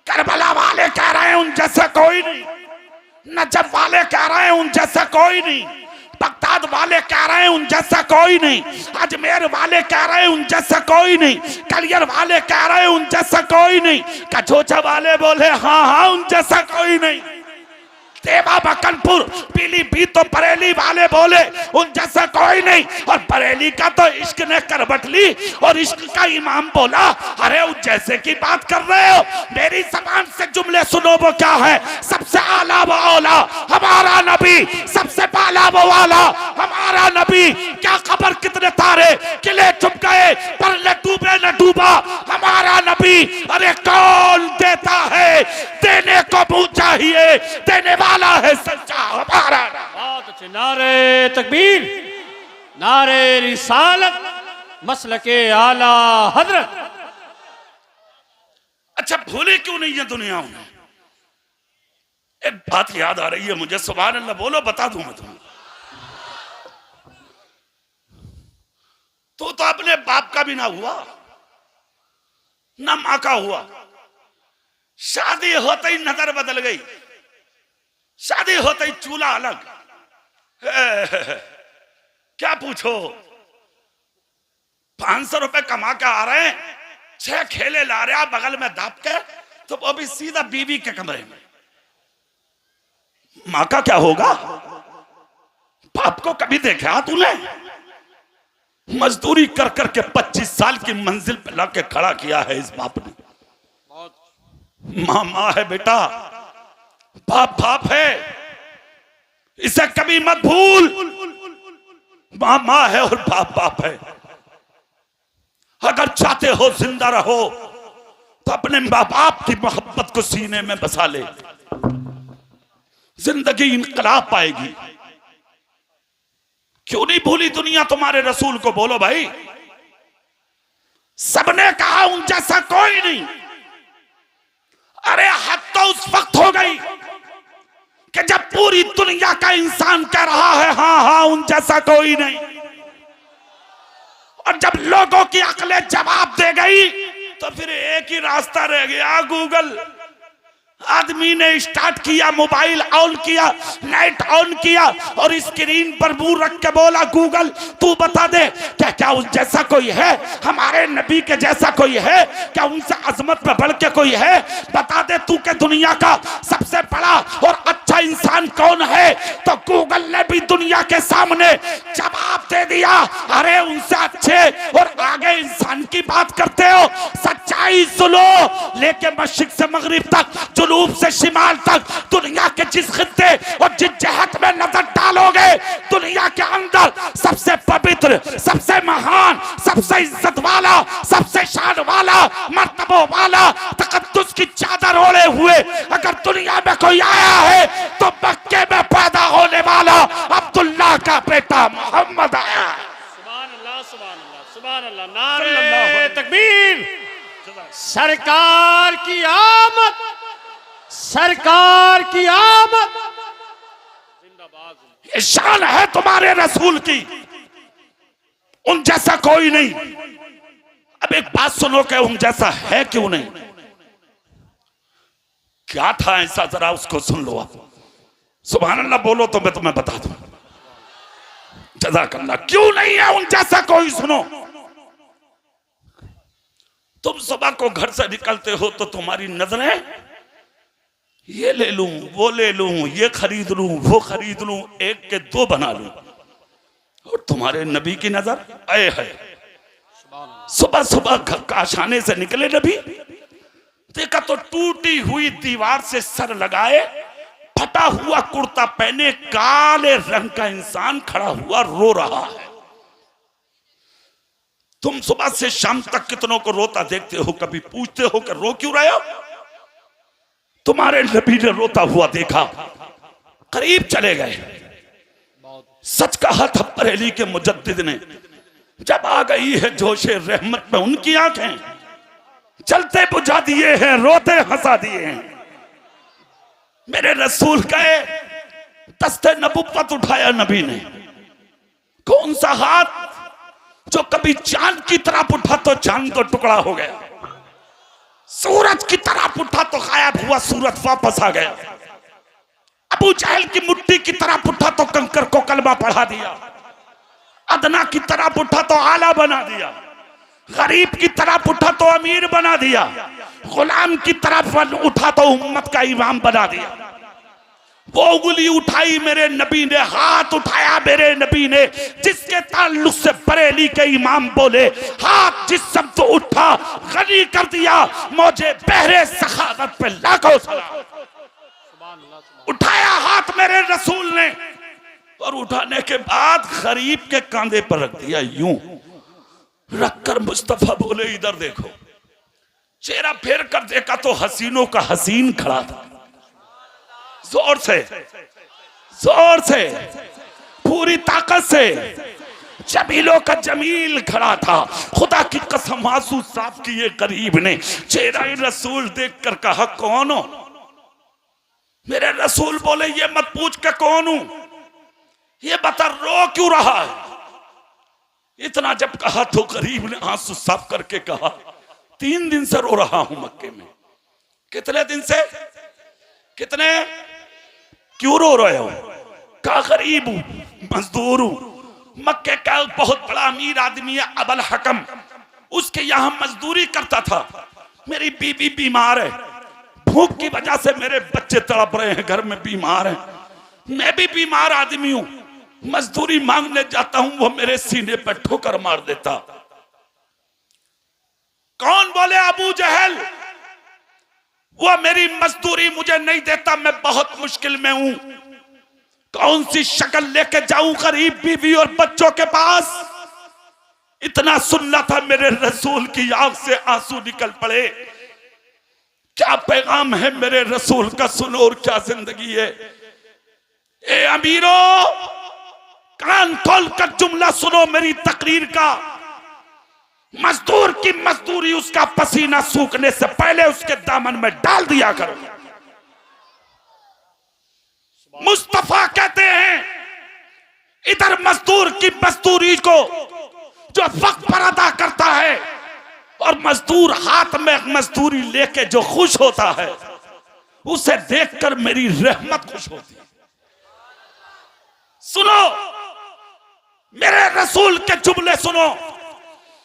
करबला वाले कह रहे हैं उन जैसा कोई नहीं, नजफ वाले कह रहे हैं उन जैसा कोई नहीं, बगदाद वाले कह रहे हैं उन जैसा कोई नहीं, अजमेर वाले कह रहे हैं उन जैसा कोई नहीं, कलियर वाले कह रहे हैं उन जैसा कोई नहीं, कचोचा वाले बोले हाँ उन जैसा कोई नहीं, देवा बकनपुर पीलीभीत तो बरेली वाले बोले उन जैसा कोई नहीं, और बरेली का तो इश्क ने करवट ली और इश्क का इमाम बोला अरे उन जैसे की बात कर रहे हो, मेरी जबान से जुमले सुनो। वो क्या है? सबसे आला व औला हमारा नबी, सबसे पाला वो वाला हमारा नबी। क्या खबर कितने तारे किले चुप गए पर न डूबे न डूबा हमारा नबी। अरे कौन देता है? देने को मुंह चाहिए, देने वाला है सच्चा हमारा। बहुत अच्छे। नारे तकबीर, नारे रिसालत, मसलके आला हजरत। अच्छा भूले क्यों नहीं है दुनिया में? एक बात याद आ रही है मुझे, सुभान अल्लाह बोलो, बता दूं मैं तुम्हें। तो अपने बाप का भी ना हुआ ना मां का हुआ, शादी होते ही नजर बदल गई, शादी होते ही चूल्हा अलग। क्या पूछो, 500 रुपए कमा के आ रहे हैं, 6 खेले ला रहे हैं बगल में दाप के, तो वो भी सीधा बीवी के कमरे में। मां का क्या होगा? बाप को कभी देखा तूने? मजदूरी कर करके 25 साल की मंजिल पे लाके खड़ा किया है इस बाप ने। माँ माँ है बेटा, बाप बाप है, इसे कभी मत भूल। माँ माँ है और बाप बाप है। अगर चाहते हो जिंदा रहो तो अपने माँ बाप की मोहब्बत को सीने में बसा ले, जिंदगी इंकलाब पाएगी। क्यों नहीं भूली दुनिया तुम्हारे रसूल को? बोलो भाई। सबने कहा उन जैसा कोई नहीं। अरे हद तो उस वक्त हो गई कि जब पूरी दुनिया का इंसान कह रहा है हाँ हाँ उन जैसा कोई नहीं, और जब लोगों की अकलें जवाब दे गई तो फिर एक ही रास्ता रह गया, गूगल। आदमी ने स्टार्ट किया, मोबाइल ऑन किया, नेट ऑन किया और स्क्रीन पर मुंह रख के बोला, गूगल तू बता दे क्या क्या उस जैसा कोई है? हमारे नबी के जैसा कोई है क्या? उनसे अजमत में बढ़ के कोई है? बता दे तू के दुनिया का सबसे बड़ा और अच्छा इंसान कौन है? तो गूगल ने भी दुनिया के सामने जवाब दे दिया, अरे उनसे अच्छे और आगे इंसान की बात करते हो। सच्चाई सुनो, लेके मशरिक से मगरिब तक, जुनूब से शिमाल तक, दुनिया के जिस खित्ते और जिस जहत में नजर डालोगे, दुनिया के अंदर सबसे पवित्र, सबसे महान, सबसे इज्जत वाला, सबसे शान वाला, मर्तबों वाला, तकद्दुस की चादर ओढ़े हुए अगर दुनिया में कोई आया है तो मक्के में पैदा होने वाला अब्दुल्लाह का बेटा मोहम्मद आया। सुभान अल्लाह, सुभान अल्लाह, सुभान अल्लाह। नारे तकबीर। सरकार की आमद, सरकार की आमद। जिंदाबाद। ये शान है तुम्हारे रसूल की, उन जैसा कोई नहीं। अब एक बात सुनो कि उन जैसा है क्यों नहीं? क्या था ऐसा, जरा उसको सुन लो आप। सुभान अल्लाह बोलो तो मैं तुम्हें बता दूं। जज़ाकल्लाह। क्यों नहीं है उन जैसा कोई? सुनो, तुम सुबह को घर से निकलते हो तो तुम्हारी नजरें ये ले लूं, वो ले लूं, ये खरीद लूं, वो खरीद लूं, एक के दो बना लूं, और तुम्हारे नबी की नजर आए है। सुबह सुबह घर का आशाने से निकले नबी, देखा तो टूटी हुई दीवार से सर लगाए, फटा हुआ कुर्ता पहने, काले रंग का इंसान खड़ा हुआ रो रहा है। तुम सुबह से शाम तक कितनों को रोता देखते हो? कभी पूछते हो कि रो क्यों रहे हो? तुम्हारे नबी ने रोता हुआ देखा, करीब चले गए। सच कहा था बरेली के मुजद्दिद ने, जब आ गई है जोशे रहमत में उनकी आंखें, चलते बुझा दिए हैं, रोते हंसा दिए हैं। मेरे रसूल गए, दस्ते नबुव्वत उठाया नबी ने। कौन सा हाथ जो कभी चांद की तरफ उठा तो चांद तो टुकड़ा हो गया, सूरज की तरफ उठा तो गायब हुआ, सूरज वापस आ गया। अबू जहल की मुट्ठी की तरफ उठा तो कंकर को कलमा पढ़ा दिया, अदना की तरफ उठा तो आला बना दिया, गरीब की तरफ उठा तो अमीर बना दिया, गुलाम की तरफ उठा तो उम्मत का इमाम बना दिया। वो उंगली उठाई मेरे नबी ने, हाथ उठाया मेरे नबी ने, जिसके ताल्लुक से बरेली के इमाम बोले, हाथ जिस सब तो उठा गनी कर दिया, मौजे बहरे सखावत पे लाखों सलाम। उठाया हाथ मेरे रसूल ने, और उठाने के बाद गरीब के कांधे पर रख दिया, यूं रखकर मुस्तफा बोले, इधर देखो। चेहरा फेर कर देखा तो हसीनों का हसीन खड़ा था, जोर से, जोर से, पूरी ताकत से। जमीलों का जमील खड़ा था। खुदा की कसम आंसू साफ किए गरीब ने, चेहरा रसूल देखकर कहा, कौन हो? मेरे रसूल बोले, ये मत पूछ के कौन हूं, ये बता रो क्यों रहा है? इतना जब कहा तो गरीब ने आंसू साफ करके कहा, 3 दिन से रो रहा हूं मक्के में। कितने दिन से? कितने? क्यों रो रहे हो? कहा गरीब हूं, मजदूर हूं, मक्के का बहुत बड़ा अमीर आदमी है अबल हकम, उसके यहां मजदूरी करता था। मेरी बीबी बीमार है, भूख की वजह से मेरे बच्चे तड़प रहे हैं, घर में बीमार हैं, मैं भी बीमार आदमी हूं। मजदूरी मांगने जाता हूं, वो मेरे सीने पर ठोकर मार देता। कौन बोले? अबू जहल। वो मेरी मजदूरी मुझे नहीं देता, मैं बहुत मुश्किल में हूं। कौन सी शक्ल लेके जाऊं गरीब बीवी और बच्चों के पास? इतना सुनना था, मेरे रसूल की आंख से आंसू निकल पड़े। क्या पैगाम है मेरे रसूल का, सुनो, और क्या जिंदगी है। ए अमीरों, कान खोल कर जुमला सुनो मेरी तकरीर का। मजदूर की मजदूरी उसका पसीना सूखने से पहले उसके दामन में डाल दिया करो। मुस्तफा कहते हैं, इधर मजदूर की मजदूरी को जो वक्त पर अदा करता है, और मजदूर हाथ में मजदूरी लेके जो खुश होता है, उसे देखकर मेरी रहमत खुश होती है। सुनो, मेरे रसूल के जुमले सुनो।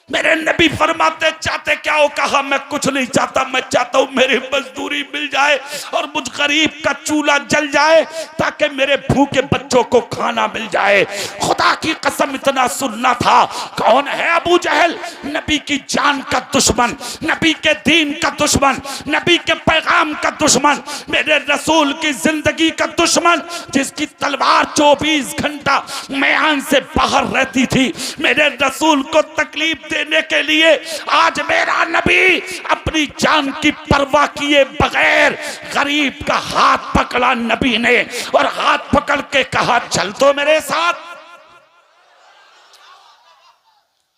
मेरे नबी फरमाते, चाहते क्या हो? कहा, मैं कुछ नहीं चाहता, मैं चाहता हूं मेरी मजदूरी मिल जाए और मुझ गरीब का चूल्हा जल जाए, ताकि मेरे भूखे बच्चों को खाना मिल जाए। खुदा की कसम, इतना सुनना था। कौन है अबू जहल? नबी की जान का दुश्मन, नबी के दीन का दुश्मन, नबी के पैगाम का दुश्मन, मेरे रसूल की जिंदगी का दुश्मन, जिसकी तलवार 24 घंटा मैदान से बाहर रहती थी। मेरे रसूल को तकलीफ देने के लिए आज मेरा नबी अपनी जान की परवाह किए बगैर गरीब का हाथ पकड़ा नबी ने, और हाथ पकड़ के कहा, चल तो मेरे साथ,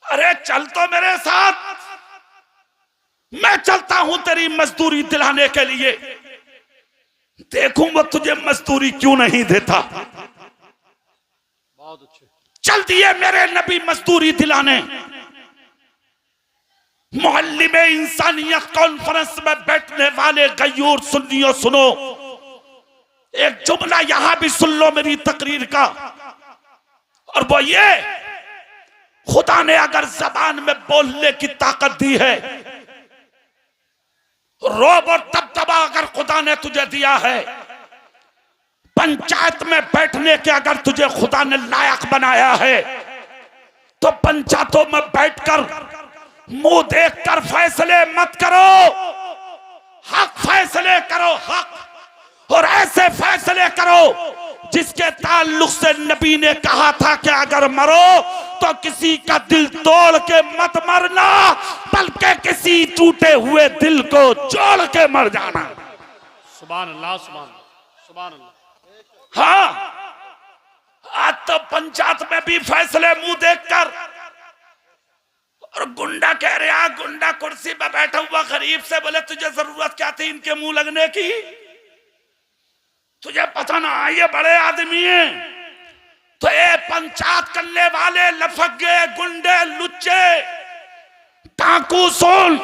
अरे चल तो मेरे साथ, मैं चलता हूं तेरी मजदूरी दिलाने के लिए। देखूं वो तुझे मजदूरी क्यों नहीं देता। बहुत अच्छे। चल दिए मेरे नबी मजदूरी दिलाने। मोहल्ले में इंसानियत कॉन्फ्रेंस में बैठने वाले गयूर सुन्नियों, सुनो, एक जुमला यहां भी सुन लो मेरी तकरीर का, और वो ये, खुदा ने अगर जबान में बोलने की ताकत दी है, रोब और दबदबा अगर खुदा ने तुझे दिया है, पंचायत में बैठने के अगर तुझे खुदा ने लायक बनाया है, तो पंचायतों में बैठकर मुंह देखकर फैसले मत करो, हक फैसले करो, हक, और ऐसे फैसले करो जिसके ताल्लुक से नबी ने कहा था कि अगर मरो तो किसी का दिल तोड़ के मत मरना, बल्कि किसी टूटे हुए दिल को जोड़ के मर जाना। सुभान अल्लाह, सुभान अल्लाह। हाँ, आज तो पंचायत में भी फैसले मुंह देखकर, और गुंडा कह रहा, गुंडा कुर्सी पर बैठा हुआ गरीब से बोले, तुझे जरूरत क्या थी इनके मुंह लगने की? तुझे पता ना ये बड़े आदमी हैं। तो ये पंचायत करने वाले लफगे, गुंडे, लुच्चे, टाकू, सोल,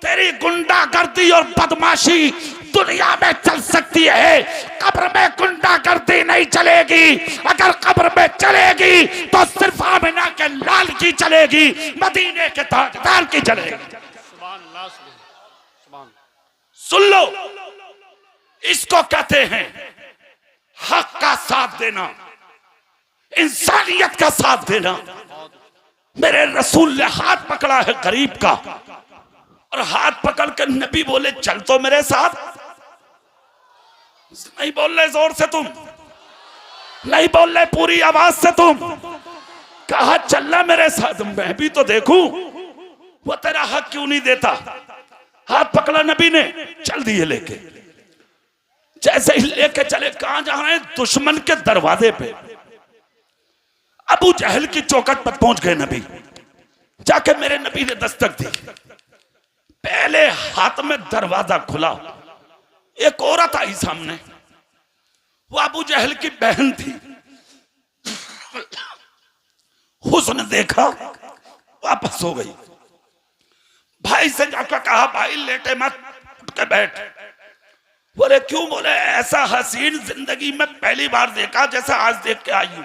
तेरी गुंडागर्दी और बदमाशी दुनिया में चल सकती है, कब्र में गुंडागर्दी नहीं चलेगी। अगर कब्र में चलेगी तो सिर्फ आमिना के लाल की चलेगी, मदीने के ताजदार की चलेगी। सुभान अल्लाह, सुभान। सुन लो, इसको कहते हैं हक का साथ देना, इंसानियत का साथ देना। मेरे रसूल ने हाथ पकड़ा है गरीब का, और हाथ पकड़ कर नबी बोले, चल तो मेरे साथ। नहीं बोल रहे जोर से तुम, नहीं बोल रहे पूरी आवाज से तुम। कहा, चलना मेरे साथ, मैं भी तो देखूं वो तेरा हक क्यों नहीं देता। हाथ पकड़ा नबी ने, चल दिए लेके। जैसे ही लेके चले, कहां जा रहे हैं? दुश्मन के दरवाजे पे। अबू जहल की चौखट पर पहुंच गए नबी। जाके मेरे नबी ने दस्तक दी। पहले हाथ में दरवाजा खुला, एक औरत आई सामने। वो अबू जहल की बहन थी। उसने देखा, वापस हो गई। भाई से जाकर कहा, भाई लेटे मत, उठ के बैठ। बोले क्यों? बोले ऐसा हसीन जिंदगी में पहली बार देखा जैसा आज देख के आई हूं।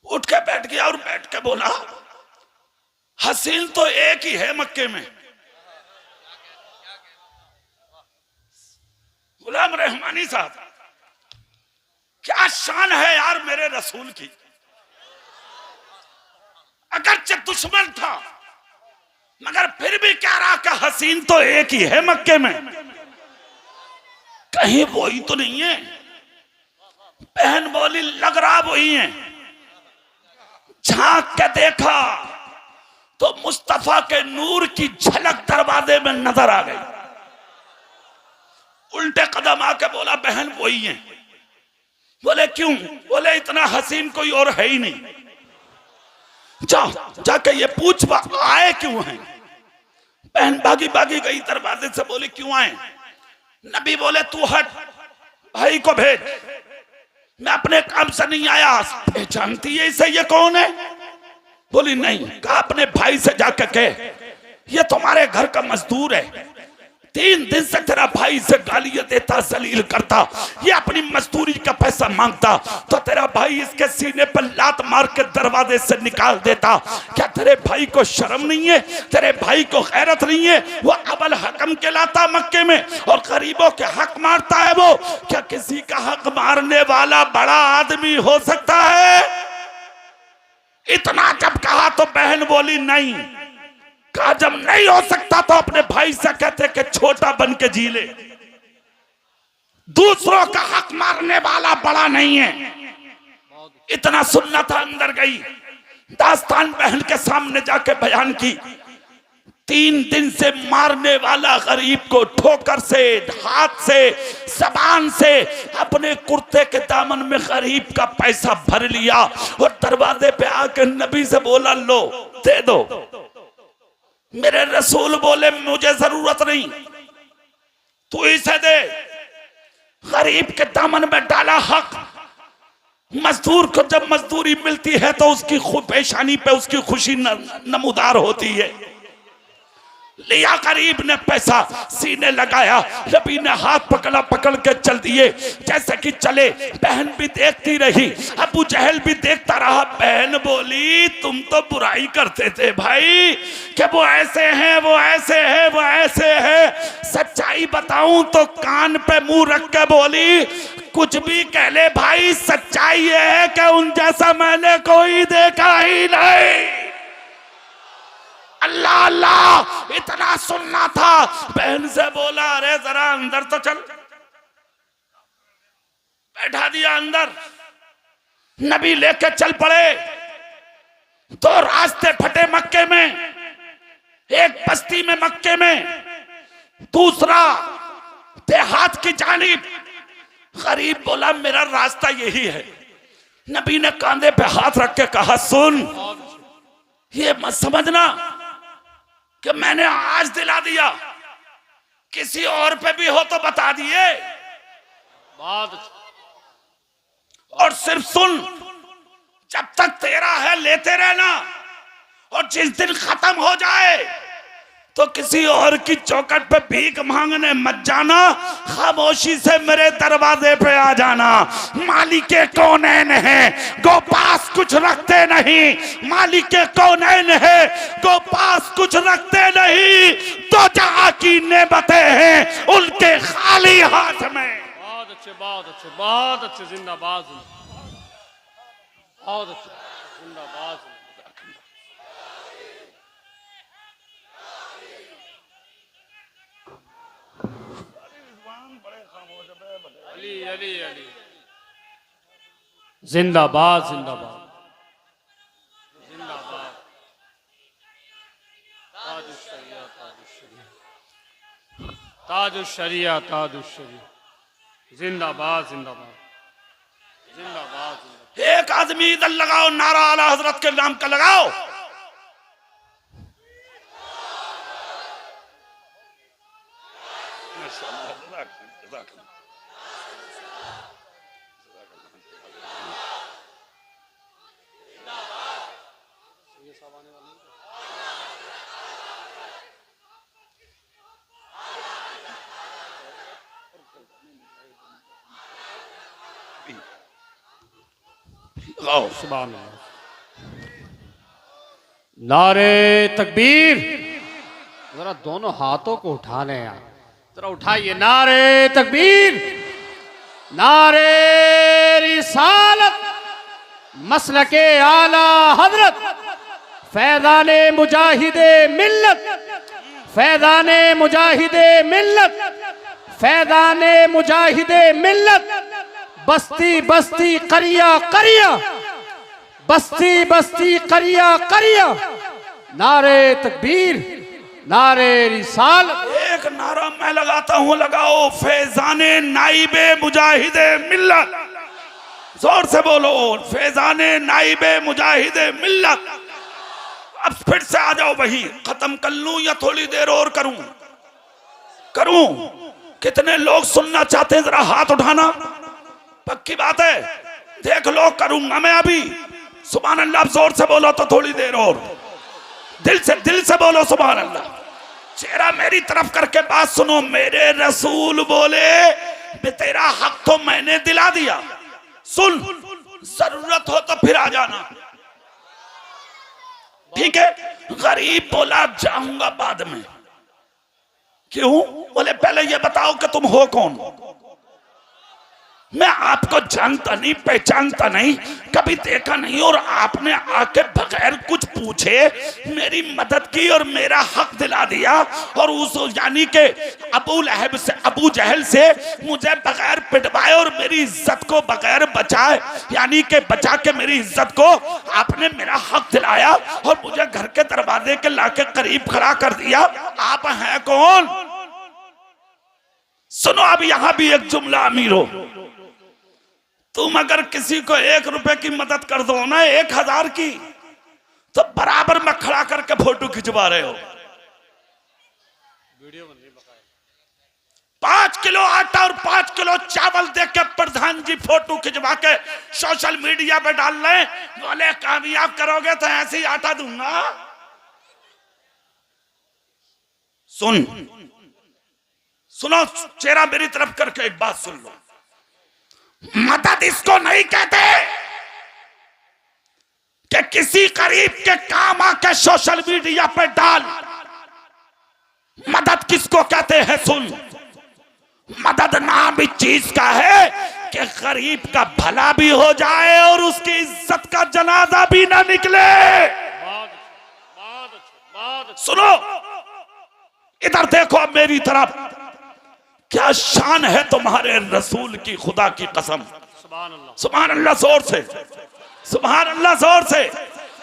उठ के बैठ गया, और बैठ के बोला, हसीन तो एक ही है मक्के में, गुलाम रहमानी साहब। क्या शान है यार मेरे रसूल की। अगरचे दुश्मन था मगर फिर भी कह रहा कि हसीन तो एक ही है मक्के में, कहीं वही तो नहीं है। बहन बोली लग रहा वही है। झांक के देखा तो मुस्तफा के नूर की झलक दरवाजे में नजर आ गई। उल्टे कदम आके बोला बहन वही है। बोले क्यों? बोले इतना हसीन कोई और है ही नहीं। जाके ये पूछ आए क्यों हैं। बहन भागी भागी गई दरवाजे से, बोले क्यों आए। नबी बोले तू हट, भाई को भेज, मैं अपने काम से नहीं आया। पहचानती है इसे, ये कौन है? बोली नहीं। कहा अपने भाई से जाकर कह ये तुम्हारे घर का मजदूर है, 3 दिन से तेरा भाई इसे गालियां देता, जलील करता, ये अपनी मजदूरी का पैसा मांगता, तो तेरा भाई इसके सीने पर लात मार के दरवाजे से निकाल देता। क्या तेरे भाई को शर्म नहीं है? तेरे भाई को गैरत नहीं है? वो अबल हकम कहलाता मक्के में और गरीबों के हक मारता है। वो क्या किसी का हक मारने वाला बड़ा आदमी हो सकता है? इतना जब कहा तो बहन बोली नहीं। कहा जब नहीं हो सकता तो अपने भाई से कहते कि छोटा बन के जी ले। दूसरों का हक मारने वाला बड़ा नहीं है। इतना सुनना था। अंदर गई, दास्तान बहन के सामने जाके बयान की। 3 दिन से मारने वाला गरीब को ठोकर से, हाथ से, जबान से अपने कुर्ते के दामन में गरीब का पैसा भर लिया और दरवाजे पे आके नबी से बोला लो दे दो। मेरे रसूल बोले मुझे जरूरत नहीं, तू इसे दे। गरीब के दामन में डाला हक। मजदूर को जब मजदूरी मिलती है तो उसकी पेशानी पे उसकी खुशी नमूदार होती है। लिया गरीब ने पैसा, सीने लगाया। नबी ने हाथ पकड़ के चल दिए। जैसे कि चले, बहन भी देखती रही, अबू जहल भी देखता रहा। बहन बोली तुम तो बुराई करते थे भाई कि वो ऐसे हैं, वो ऐसे हैं, वो ऐसे हैं। सच्चाई बताऊं तो कान पे मुंह रख के बोली कुछ भी कह ले भाई, सच्चाई ये है कि उन जैसा मैंने कोई देखा ही नहीं। अल्लाह अल्लाह इतना सुनना था। बहन से बोला अरे जरा अंदर तो चल। बैठा दिया अंदर। नबी लेके चल पड़े। 2 रास्ते फटे मक्के में, एक बस्ती में मक्के में, दूसरा देहात की जानिब। गरीब बोला मेरा रास्ता यही है। नबी ने कांधे पे हाथ रख के कहा सुन, ये मत समझना कि मैंने आज दिला दिया, किसी और पे भी हो तो बता दिए। और सिर्फ सुन, जब तक तेरा है लेते रहना, और जिस दिन खत्म हो जाए तो किसी और की चौखट पे भीख मांगने मत जाना, खामोशी से मेरे दरवाजे पे आ जाना। मालिके कौनैन है, गो पास कुछ रखते नहीं। मालिके कौनैन है, गो पास कुछ रखते नहीं। तो जहां की नेमतें हैं उनके खाली हाथ में। बहुत अच्छे, बहुत अच्छे, बहुत अच्छे। जिंदाबाद, बहुत अच्छे, जिंदाबाद। अली अली अली जिंदाबाद, जिंदाबाद, जिंदाबाद। ताजुश्शरिया, ताजुश्शरिया, ताजुश्शरिया, ताजुश्शरिया। जिंदाबाद, जिंदाबाद, जिंदाबाद। एक आदमी इधर लगाओ, नारा आला हजरत के नाम का लगाओ। सुभान अल्लाह। नारे तकबीर। जरा दोनों हाथों को उठा लें यार, जरा उठाइए। नारे तकबीर, नारे रिसालत मसलके आला हजरत फैज़ाने मुजाहिदे मिल्लत फैज़ाने मुजाहिदे मिल्लत फैज़ाने मुजाहिदे मिल्लत बस्ती बस्ती करिया करिया बस्ती बस्ती करिया करिया नारे तकबीर नारे रिसालत। एक नारा मैं लगाता हूं, लगाओ, फैजाने नाइबे मुजाहिदे मिल्लत। जोर से बोलो, फैजाने नाइबे मुजाहिदे मिल्लत। अब फिर से आ जाओ, वही खत्म कर लूं या थोड़ी देर और करूं? कितने लोग सुनना चाहते हैं? जरा हाथ उठाना। पक्की बात है, देख लो, करूंगा मैं अभी। सुभान अल्लाह, जोर से बोलो तो थोड़ी देर और, दिल से बोलो सुभान अल्लाह। चेहरा मेरी तरफ करके बात सुनो। मेरे रसूल बोले, तेरा हक तो मैंने दिला दिया, सुन, जरूरत हो तो फिर आ जाना, ठीक है? गरीब बोला जाऊंगा बाद में। क्यों? बोले पहले ये बताओ कि तुम हो कौन? मैं आपको जानता नहीं, पहचानता नहीं, कभी देखा नहीं, और आपने आके बगैर कुछ पूछे मेरी मदद की और मेरा हक दिला दिया, और उस यानी के अबू लहब से, अबू जहल से मुझे बगैर पिटवाए और मेरी इज्जत को बगैर बचाए, यानी के बचा के मेरी इज्जत को आपने मेरा हक दिलाया और मुझे घर के दरवाजे के लाके करीब खड़ा कर दिया। आप हैं कौन? सुनो, अब यहां भी एक जुमला अमीरो, तुम अगर किसी को 1 रुपए की मदद कर दो ना, 1000 की, तो बराबर में खड़ा करके फोटो खिंचवा रहे हो। 5 किलो आटा और 5 किलो चावल देख के प्रधान जी फोटो खिंचवा के सोशल मीडिया पे डाल रहे, बोले कामयाब करोगे तो ऐसे ही आटा दूंगा। सुनो, चेहरा मेरी तरफ करके एक बात सुन लो। मदद इसको नहीं कहते कि किसी गरीब के काम आके सोशल मीडिया पे डाल। मदद किसको कहते हैं? सुन, मदद नाम इस चीज का है कि गरीब का भला भी हो जाए और उसकी इज्जत का जनाजा भी ना निकले। सुनो, इधर देखो, अब मेरी तरफ। क्या शान है तुम्हारे रसूल की, खुदा की कसम। सुभान अल्लाह, जोर से सुभान अल्लाह, जोर से।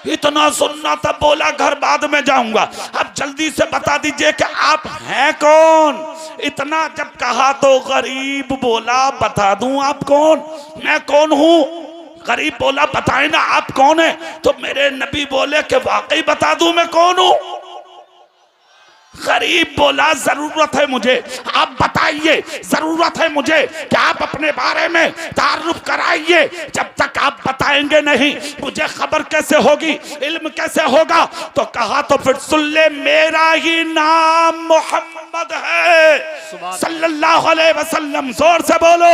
इतना सुनना तब बोला घर बाद में जाऊंगा। अब जल्दी से बता दीजिए कि आप हैं कौन? इतना जब कहा तो गरीब बोला बता दूं आप कौन? मैं कौन हूं? गरीब बोला बताए ना आप कौन है? तो मेरे नबी बोले कि वाकई बता दूं मैं कौन हूं? गरीब बोला जरूरत है मुझे, आप बताइए, जरूरत है मुझे कि आप अपने बारे में तारुफ कराइए। जब तक आप बताएंगे नहीं मुझे खबर कैसे होगी, इल्म कैसे होगा? तो कहा तो फिर सुन ले, मेरा ही नाम मोहम्मद है सल्लल्लाहु अलैहि वसल्लम। जोर से बोलो,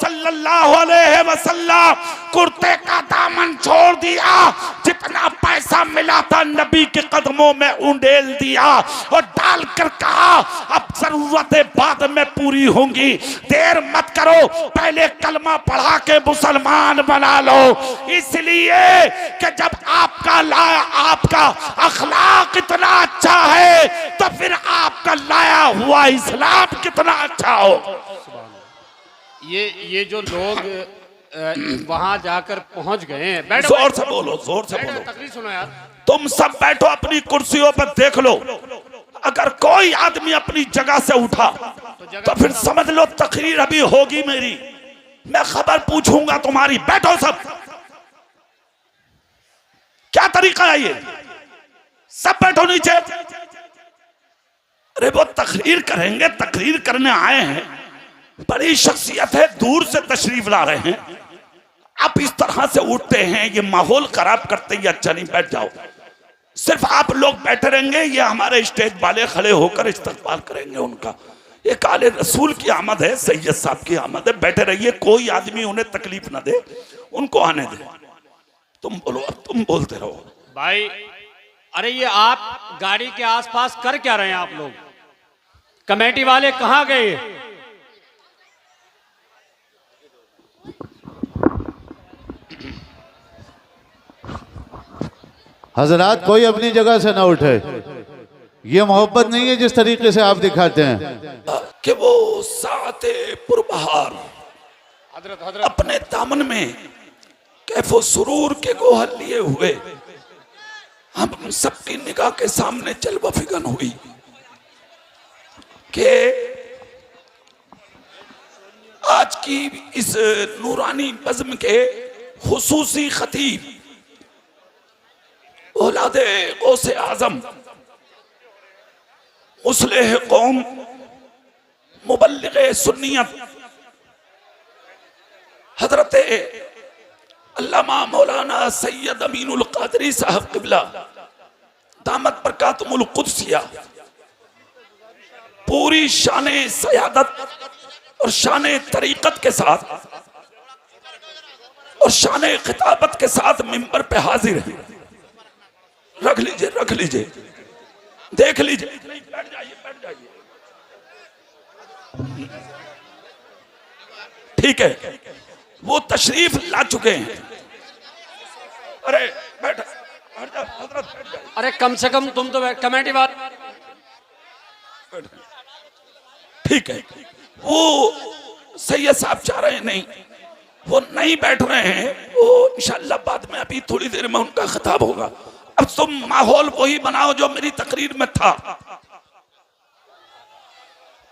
सल्लल्लाहु अलैहि वसल्लम। कुर्ते का दामन छोड़ दिया, जितना पैसा मिला था नबी के कदमों में उंडेल दिया और डाल कर कहा अब जरूरतें बाद में पूरी होंगी, देर मत करो, पहले कलमा पढ़ा के मुसलमान बना लो। इसलिए कि जब आपका अखलाक इतना अच्छा है तो फिर आपका लाया हुआ इस्लाम कितना अच्छा हो। ये जो लोग वहां जाकर पहुंच गए हैं, बैठो, जोर से बोलो, जोर से बोलो। तकरीर सुनो यार। तुम सब बैठो अपनी कुर्सियों पर, देख लो, अगर कोई आदमी अपनी जगह से उठा तो फिर समझ लो तकरीर अभी होगी मेरी, मैं खबर पूछूंगा तुम्हारी। बैठो सब। क्या तरीका है ये? सब बैठो नीचे। अरे वो तकरीर करेंगे, तकरीर करने आए हैं, बड़ी शख्सियत है, दूर से तशरीफ ला रहे हैं, आप इस तरह से उठते हैं, ये माहौल खराब करते ही अच्छा नहीं। बैठ जाओ, सिर्फ आप लोग बैठे रहेंगे, ये हमारे स्टेज वाले खड़े होकर इस्तकबाल करेंगे उनका। एक आले रसूल की आमद है, सैयद साहब की आमद है, बैठे रहिए, कोई आदमी उन्हें तकलीफ ना दे, उनको आने दे। तुम बोलो, अब तुम बोलते रहो भाई। अरे ये आप गाड़ी के आसपास कर क्या रहे हैं आप लोग? कमेटी वाले कहां गए? हजरात कोई अपनी जगह से ना उठे। ये मोहब्बत नहीं है जिस तरीके से आप दिखाते हैं कि वो साते पुरबहार अपने दामन में कैफो सुरूर के गोहर लिए हुए हम सबकी निगाह के सामने जलवा फिगन हुई कि आज की इस नूरानी बज़्म के खुसूसी खतीब औलादे गौसे आजम मुस्लिह कौम मुबल्लिग़े सुन्नियत हजरत अल्लामा मौलाना सैयद अमीनुल कादरी साहब क़िबला दामत बरकातुहुल कुद्सिया पूरी शाने सयादत और शाने तरीक़त के साथ और शाने खिताबत के साथ मिंबर पे हाजिर है। रख लीजिए देख लीजिए, बैठ जाइए। ठीक है, वो तशरीफ ला चुके हैं। अरे बैठ जा हजरत, बैठ जाइए। अरे कम से कम तुम तो कमेटी बात। ठीक है, वो सैयद साहब चाह रहे हैं, नहीं वो नहीं बैठ रहे हैं, वो इंशाअल्लाह बाद में अभी थोड़ी देर में उनका खिताब होगा। अब तुम माहौल वही बनाओ जो मेरी तकरीर में था।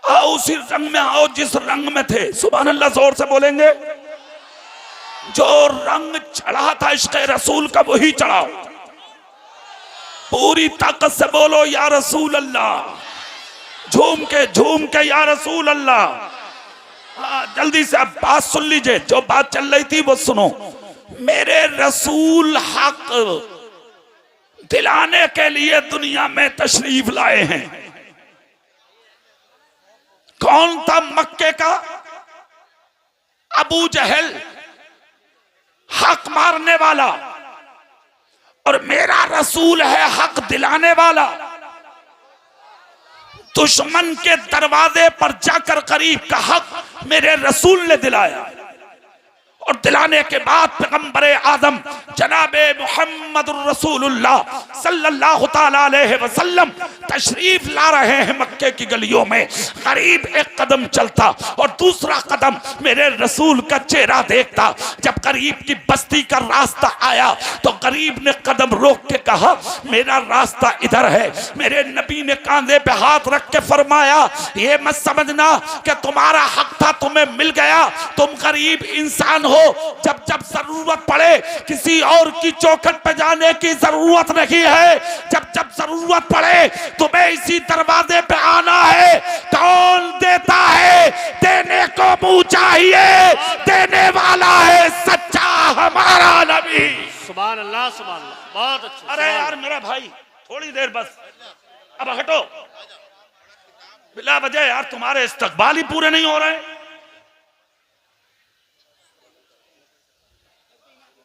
आओ उसी रंग में आओ जिस रंग में थे। सुभान अल्लाह जोर से बोलेंगे। जो रंग चढ़ा था इश्क़ रसूल का वही चढ़ाओ। पूरी ताकत से बोलो या रसूल अल्लाह, झूम के या रसूल अल्लाह। हाँ, जल्दी से अब बात सुन लीजिए, जो बात चल रही थी वो सुनो। मेरे रसूल हक दिलाने के लिए दुनिया में तशरीफ लाए हैं। कौन था मक्के का? अबू जहल, हक मारने वाला, और मेरा रसूल है हक दिलाने वाला। दुश्मन के दरवाजे पर जाकर करीब का हक मेरे रसूल ने दिलाया, और दिलाने के बाद पैगंबरे आदम जनाबे मुहम्मदुर रसूलुल्लाह सल्लल्लाहु ताला अलैहि वसल्लम तशरीफ ला रहे हैं मक्के की गलियों में। करीब एक कदम चलता और दूसरा कदम मेरे रसूल का चेहरा देखता। जब करीब की बस्ती का रास्ता आया तो करीब ने कदम रोक के कहा, मेरा रास्ता इधर है। मेरे नबी ने कांधे पे हाथ रख के फरमाया, ये मत समझना कि तुम्हारा हक था तुम्हें मिल गया, तुम गरीब इंसान हो। जब जब जरूरत पड़े किसी और की चौखट पे जाने की जरूरत नहीं है। जब जब जरूरत पड़े तुम्हें इसी दरवाजे पे आना है। कौन देता है? देने को मुंह चाहिए, देने वाला है सच्चा हमारा नबी। सुभान अल्लाह, सुभान अल्लाह, बहुत अच्छा। अरे यार मेरा भाई थोड़ी देर बस, अब हटो बिला वजह यार, तुम्हारे इस्तकबाल ही पूरे नहीं हो रहे।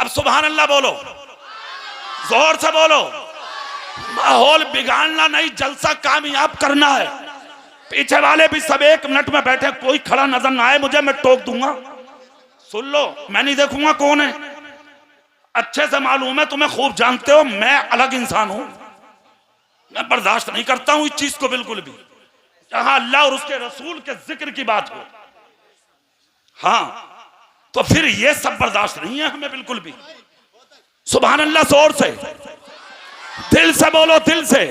अब सुभान अल्लाह बोलो, जोर से बोलो। माहौल बिगाड़ना नहीं, जलसा कामयाब करना है। पीछे वाले भी सब 1 मिनट में बैठे, कोई खड़ा नजर ना आए मुझे, मैं टोक दूंगा। सुन लो, मैं नहीं देखूंगा कौन है। अच्छे से मालूम है, तुम्हें खूब जानते हो, मैं अलग इंसान हूं। मैं बर्दाश्त नहीं करता हूं इस चीज को बिल्कुल भी, जहां अल्लाह और उसके रसूल के जिक्र की बात हो। हाँ, तो फिर ये सब बर्दाश्त नहीं है हमें बिल्कुल भी। सुभान अल्लाह, जोर से दिल से बोलो, दिल से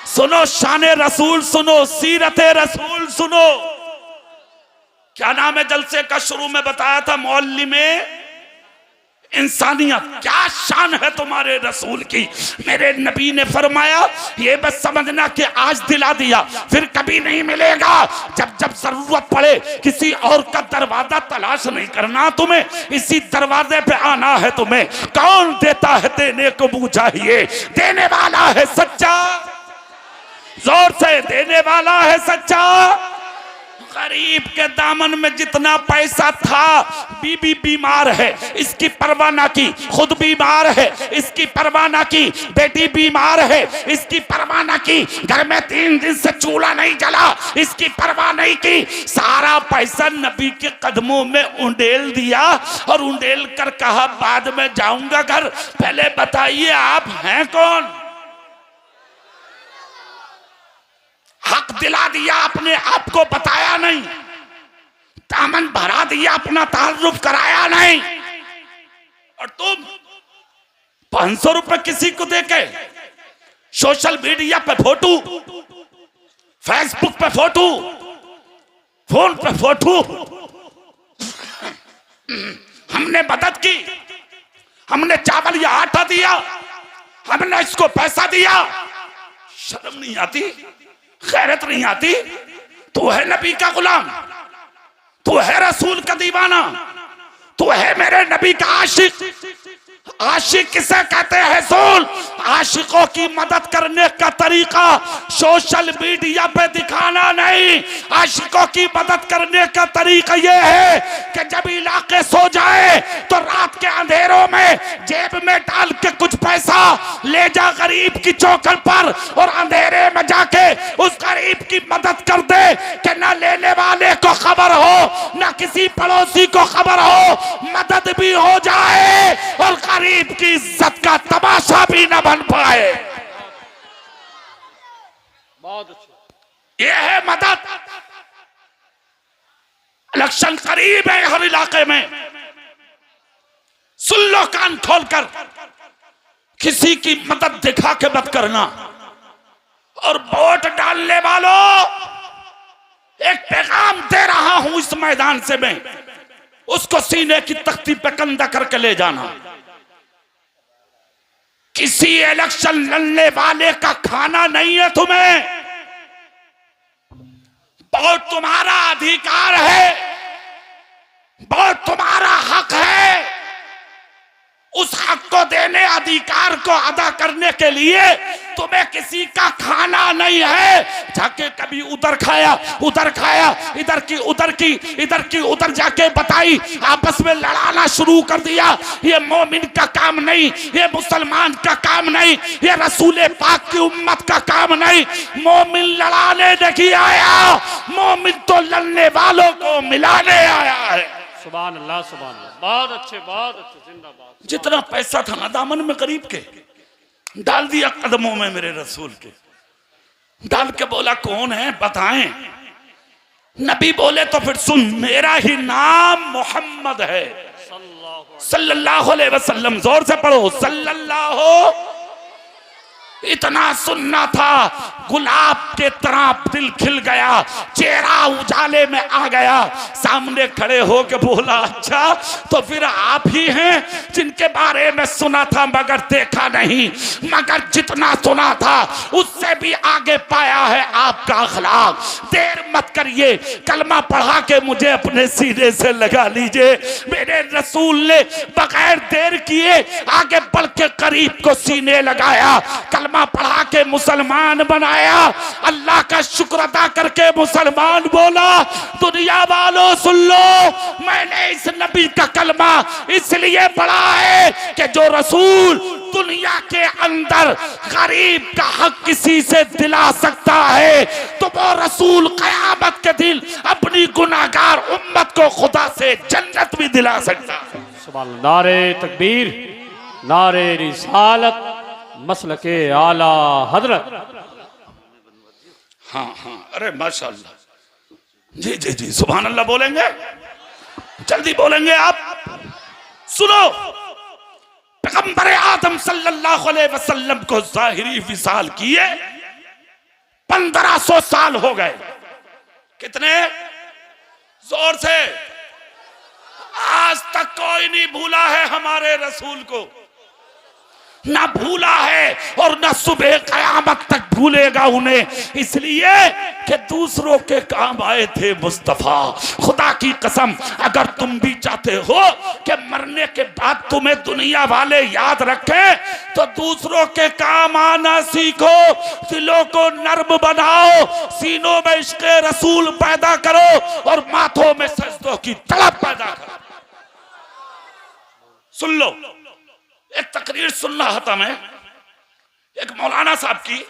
सुनो। शान रसूल सुनो, सीरत रसूल सुनो। क्या नाम है जलसे का? शुरू में बताया था मौल्लिमे इंसानियत। क्या शान है तुम्हारे रसूल की। मेरे नबी ने फरमाया, ये बस समझना कि आज दिला दिया फिर कभी नहीं मिलेगा। जब जब जरूरत पड़े किसी और का दरवाजा तलाश नहीं करना तुम्हें, इसी दरवाजे पे आना है तुम्हें। कौन देता है? देने को मुंह चाहिए, देने वाला है सच्चा। जोर से, देने वाला है सच्चा। गरीब के दामन में जितना पैसा था, बीबी बीमार है इसकी परवाह ना की, खुद बीमार है इसकी परवाह ना की, बेटी बीमार है इसकी परवाह ना की, घर में 3 दिन से चूल्हा नहीं जला इसकी परवाह नहीं की। सारा पैसा नबी के कदमों में उंडेल दिया और उंडेल कर कहा बाद में जाऊंगा घर, पहले बताइए आप हैं कौन? हक दिला दिया, अपने आप को बताया नहीं, दामन भरा दिया, अपना ताल्लुक कराया नहीं। और तुम 500 रुपए किसी को देके सोशल मीडिया पे फोटो, फेसबुक पे फोटो, फोन पे फोटो, हमने मदद की, हमने चावल या आटा दिया, हमने इसको पैसा दिया, शर्म नहीं आती? खैरत नहीं आती? तू है नबी का गुलाम, तू है रसूल का दीवाना, तू है मेरे नबी का आशिक। आशिक किसे कहते हैं रसूल? आशिकों की मदद करने का तरीका सोशल मीडिया पे दिखाना नहीं, आशिकों की मदद करने का तरीका यह है कि जब इलाके सो जाए तो रात के अंधेरों में जेब में डाल के कुछ पैसा ले जा गरीब की चौखट पर और अंधेरे में जाके उस गरीब की मदद कर दे कि ना लेने वाले को खबर हो ना किसी पड़ोसी को खबर हो, मदद भी हो जाए और गरीब की इज्जत का तमाशा भी न बन पाए। बहुत अच्छा। यह है मदद। इलेक्शन करीब है हर इलाके में, सुन लो कान खोलकर, किसी की मदद दिखा के मत करना। और वोट डालने वालों, एक पैगाम दे रहा हूं इस मैदान से मैं, उसको सीने की तख्ती पे कंधा करके ले जाना। किसी इलेक्शन लड़ने वाले का खाना नहीं है तुम्हें, वोट तुम्हारा अधिकार है, वोट तुम्हारा हक है। उस हक को देने, अधिकार को अदा करने के लिए तुम्हें किसी का खाना नहीं है। जाके कभी उधर खाया, उधर खाया, इधर की उधर की, इधर की उधर जाके बताई, आपस में लड़ाना शुरू कर दिया। ये मोमिन का काम नहीं, ये मुसलमान का काम नहीं, ये रसूल पाक की उम्मत का काम नहीं। मोमिन लड़ाने नहीं आया, मोमिन तो लड़ने वालों को मिलाने आया है। सुभान अल्लाह, सुभान अल्लाह। बहुत अच्छे, बहुत अच्छे, जिंदाबाद। जितना पैसा था ना दामन में गरीब के, डाल दिया कदमों में मेरे रसूल के। डाल के बोला कौन है बताएं। नबी बोले तो फिर सुन, मेरा ही नाम मोहम्मद है सल्लल्लाहु अलैहि वसल्लम। जोर से पढ़ो, सल्लल्लाहु। इतना सुनना था, गुलाब के तरह दिल खिल गया, चेहरा उजाले में आ गया। सामने खड़े होकर बोला, अच्छा तो फिर आप ही हैं जिनके बारे में सुना था मगर देखा नहीं, मगर जितना सुना था उससे भी आगे पाया है आपका अखलाक। देर मत करिए, कलमा पढ़ा के मुझे अपने सीने से लगा लीजिए। मेरे रसूल ने बगैर देर किए आगे बढ़ के करीब को सीने लगाया, कलमा पढ़ा के मुसलमान बनाया, अल्लाह का शुक्र अदा करके मुसलमान बोला। दुनिया वालों सुन लो, मैंने इस नबी का कलमा इसलिए पढ़ा है कि जो रसूल दुनिया के अंदर गरीब का हक किसी से दिला सकता है तो वो रसूल कयामत के दिन अपनी गुनाहगार उम्मत को खुदा से जन्नत भी दिला सकता है। सुभान अल्लाह। नारे तकबीर, नारे रिसालत, मसलके आला हजरत। हाँ हाँ, अरे माशाअल्लाह, जी जी जी, सुभान अल्लाह बोलेंगे, जल्दी बोलेंगे आप। सुनो, पैगंबर आदम सल्लल्लाहु अलैहि वसल्लम को ज़ाहिरी विसाल किए 1500 साल हो गए। कितने? जोर से। आज तक कोई नहीं भूला है हमारे रसूल को, ना भूला है और ना सुबह कयामत तक भूलेगा उन्हें, इसलिए कि दूसरों के काम आए थे मुस्तफा। खुदा की कसम, अगर तुम भी चाहते हो कि मरने के बाद तुम्हें दुनिया वाले याद रखें, तो दूसरों के काम आना सीखो, दिलों को नर्म बनाओ, सीनों में इश्क़ रसूल पैदा करो और माथों में सजदों की तड़प पैदा करो। सुन लो, एक तकरीर सुन रहा था मैं, एक मौलाना साहब की,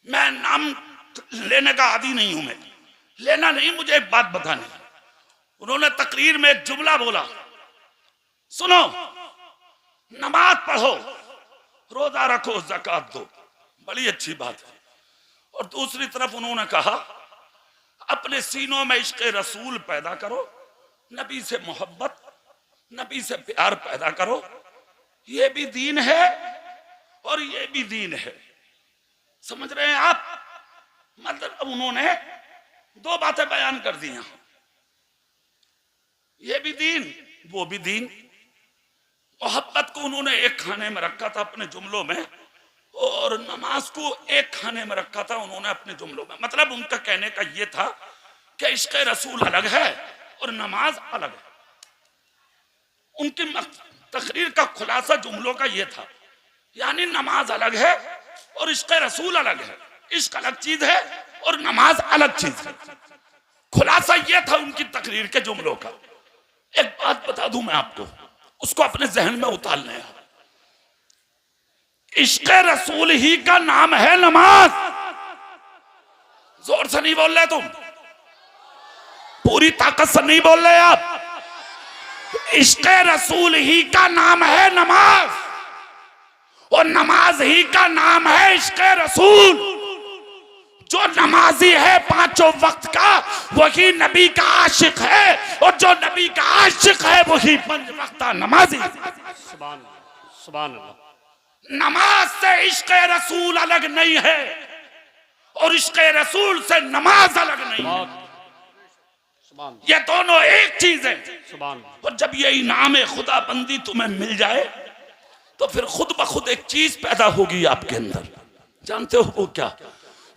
मैं नाम लेने का आदी नहीं हूं, मैं लेना नहीं, मुझे एक बात बतानी। उन्होंने तकरीर में एक जुमला बोला, सुनो, नमाज पढ़ो, रोजा रखो, ज़कात दो, बड़ी अच्छी बात है। और दूसरी तरफ उन्होंने कहा, अपने सीनों में इश्क़ रसूल पैदा करो, नबी से मोहब्बत, नबी से प्यार पैदा करो, ये भी दीन है और ये भी दीन है। समझ रहे हैं आप? मतलब उन्होंने दो बातें बयान कर दी हैं, ये भी दीन वो भी दीन। मोहब्बत को उन्होंने एक खाने में रखा था अपने जुमलों में, और नमाज को एक खाने में रखा था उन्होंने अपने जुमलों में। मतलब उनका कहने का ये था कि इश्क़ रसूल अलग है और नमाज अलग है। उनकी तकरीर का खुलासा जुमलों का ये था, यानी नमाज अलग है और इश्क़ रसूल अलग है, इश्क अलग चीज है और नमाज अलग चीज है। खुलासा ये था उनकी तकरीर के जुमलों का। एक बात बता दूं मैं आपको, उसको अपने जहन में उतार लें। इश्क़ रसूल ही का नाम है नमाज। जोर से नहीं बोल रहे तुम, पूरी ताकत से नहीं बोल रहे आप। इश्क़ रसूल ही का नाम है नमाज और नमाज ही का नाम है इश्क़ रसूल। जो नमाजी है पांचों वक्त का, वही नबी का आशिक है, और जो नबी का आशिक है वही पंच वक्त नमाजी। सुभान सुभान अल्लाह। नमाज से इश्क़ रसूल अलग नहीं है और इश्क़ रसूल से नमाज अलग नहीं है, ये दोनों एक चीज है। और जब ये इनाम खुदा बंदी तुम्हें मिल जाए, तो फिर खुद ब खुद एक चीज पैदा होगी आपके अंदर। जानते हो वो क्या?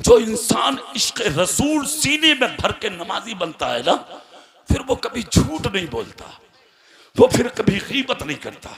जो इंसान इश्क़ रसूल सीने में भर के नमाजी बनता है ना, फिर वो कभी झूठ नहीं बोलता, वो फिर कभी गीबत नहीं करता,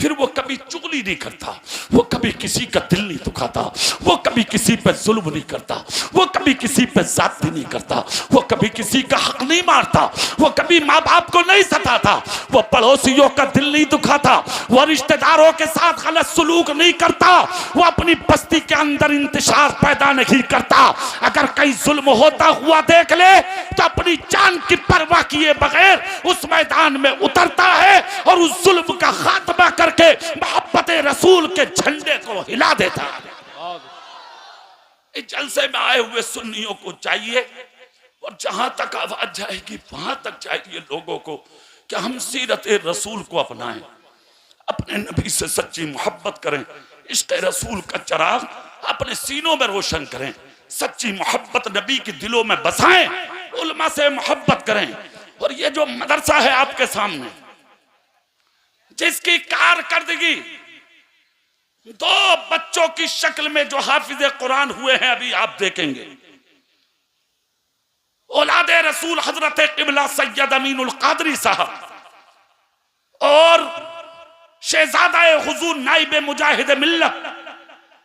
फिर वो कभी चुगली नहीं करता, वो कभी किसी का दिल नहीं दुखाता, वो कभी किसी पे जुल्म नहीं करता, वो कभी किसी पे ज़्यादती नहीं करता, वो कभी किसी का हक नहीं मारता, वो कभी माँ बाप को नहीं सताता, वो पड़ोसियों का दिल नहीं दुखाता, वो रिश्तेदारों के साथ गलत सलूक नहीं करता, वो अपनी बस्ती के अंदर इंतशार पैदा नहीं करता। अगर कहीं जुल्म होता हुआ देख ले तो अपनी जान की परवाह किए बगैर उस मैदान में उतरता है और उस जुल्म का खात्मा करके मोहब्बत रसूल के झंडे को हिला देता है। इस जलसे में आए हुए सुन्नियों को चाहिए, और जहां तक आवाज जाएगी वहां तक चाहिए लोगों को, कि हम सीरत रसूल को अपनाएं, अपने नबी से सच्ची मोहब्बत करें, इश्क़ रसूल का चिराग अपने सीनों में रोशन करें, सच्ची मोहब्बत नबी के दिलों में बसाएं, उलमा से मोहब्बत करें। और ये जो मदरसा है आपके सामने, जिसकी कारकर्दगी दो बच्चों की शक्ल में जो हाफिज कुरान हुए हैं, अभी आप देखेंगे, औलादे रसूल हजरत क़िबला सैयद अमीनुल क़ादरी साहब और शहजादा हुजूर नाइब मुजाहिद मिल्लत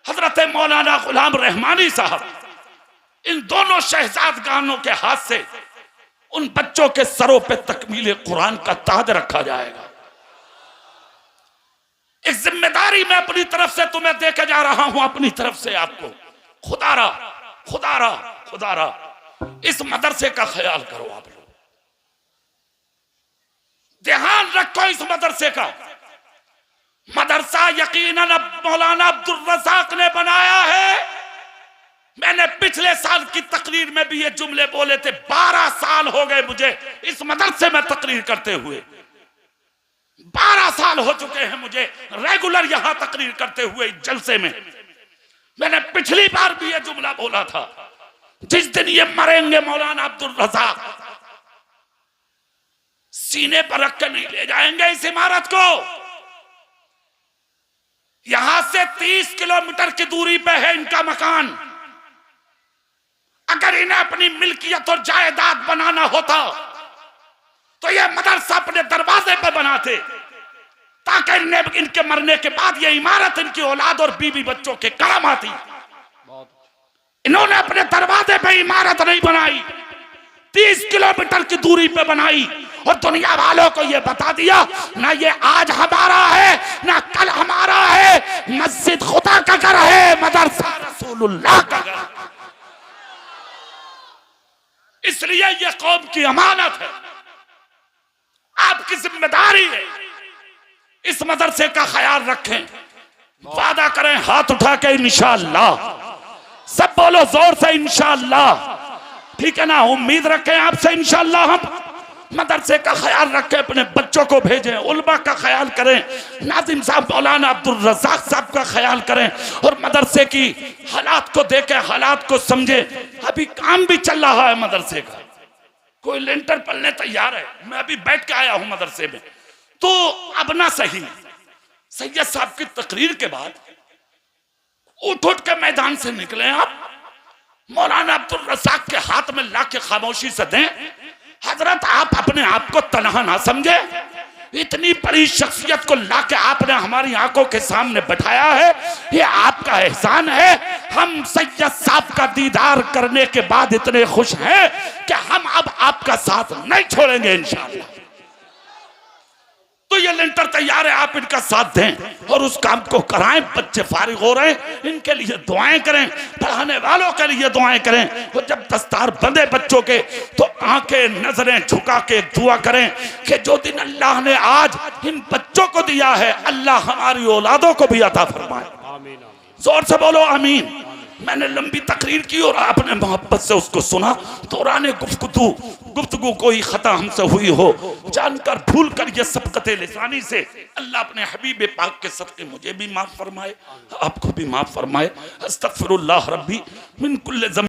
हजरत मौलाना गुलाम रहमानी साहब, इन दोनों शहजादगानों के हाथ से उन बच्चों के सरों पे तकमील कुरान का ताज रखा जाएगा। एक जिम्मेदारी मैं अपनी तरफ से तुम्हें देके जा रहा हूं, अपनी तरफ से आपको। खुदारा खुदारा खुदारा इस मदरसे का ख्याल करो आप लोग, ध्यान रखो इस मदरसे का। मदरसा यकीनन अब मौलाना अब्दुल रज़ाक ने बनाया है। मैंने पिछले साल की तकरीर में भी ये जुमले बोले थे। 12 साल हो गए मुझे इस मदरसे में तकरीर करते हुए, 12 साल हो चुके हैं मुझे रेगुलर यहां तकरीर करते हुए इस जलसे में। मैंने पिछली बार भी ये जुमला बोला था, जिस दिन ये मरेंगे मौलाना अब्दुल रज़ाक सीने पर रख कर नहीं ले जाएंगे इस इमारत को। यहां से 30 किलोमीटर की दूरी पे है इनका मकान। अगर इन्हें अपनी मिल्कियत और जायदाद बनाना होता तो ये मदरसा अपने दरवाजे पे बनाते, ताकि इनके मरने के बाद ये इमारत इनकी औलाद और बीवी बच्चों के काम आती। इन्होंने अपने दरवाजे पे इमारत नहीं बनाई, 30 किलोमीटर की दूरी पे बनाई और दुनिया वालों को ये बता दिया ना ये आज हमारा है ना कल हमारा है, मस्जिद खुदा का घर है, मदरसा रसूलुल्लाह का घर। इसलिए ये कौम की अमानत है, आपकी जिम्मेदारी है, इस मदरसे का ख्याल रखें। वादा करें हाथ उठा के इंशाअल्लाह, सब बोलो जोर से इंशाअल्लाह, ठीक है ना। उम्मीद रखें आपसे इंशाअल्लाह हम मदरसे का ख्याल रखें, अपने बच्चों को भेजें, उलमा का ख्याल करें, नाजिम साहब मौलाना अब्दुल रज़ाक साहब का ख्याल करें और मदरसे की हालात को देखें, हालात को समझें। अभी काम भी चल रहा है मदरसे का, कोई लेंटर पलने तैयार है। मैं अभी बैठ के आया हूं मदरसे में, तो अब ना सही सैयद साहब की तकरीर के बाद उठ के मैदान से निकले आप, मौलाना अब्दुल रज़ाक के हाथ में ला के खामोशी से दें, हजरत आप अपने आप को तनहा ना समझे, इतनी बड़ी शख्सियत को लाके आपने हमारी आंखों के सामने बैठाया है, ये आपका एहसान है। हम सैयद साहब का दीदार करने के बाद इतने खुश हैं कि हम अब आपका साथ नहीं छोड़ेंगे इंशाअल्लाह। तो ये लेंटर तैयार है, आप इनका साथ दें और उस काम को कराएं। बच्चे फारिग हो रहे हैं, इनके लिए दुआएं करें, पढ़ाने वालों के लिए दुआएं करें। और जब दस्तार बंधे बच्चों के तो आंखें नजरें झुका के दुआ करें कि जो दिन अल्लाह ने आज इन बच्चों को दिया है, अल्लाह हमारी औलादों को भी अता फरमाए। जोर से बोलो आमीन। मैंने लंबी तकरीर की और आपने मोहब्बत से उसको सुना। दौरान गुफ्तगू कोई खता हमसे हुई हो, जानकर भूल कर ये सबकते लिसानी से अल्लाह अपने हबीब पाक के सदके मुझे भी माफ फरमाए, आपको भी माफ फरमाए। अस्तगफिरुल्लाह रब्बी मिन कुल्li ज़ंब।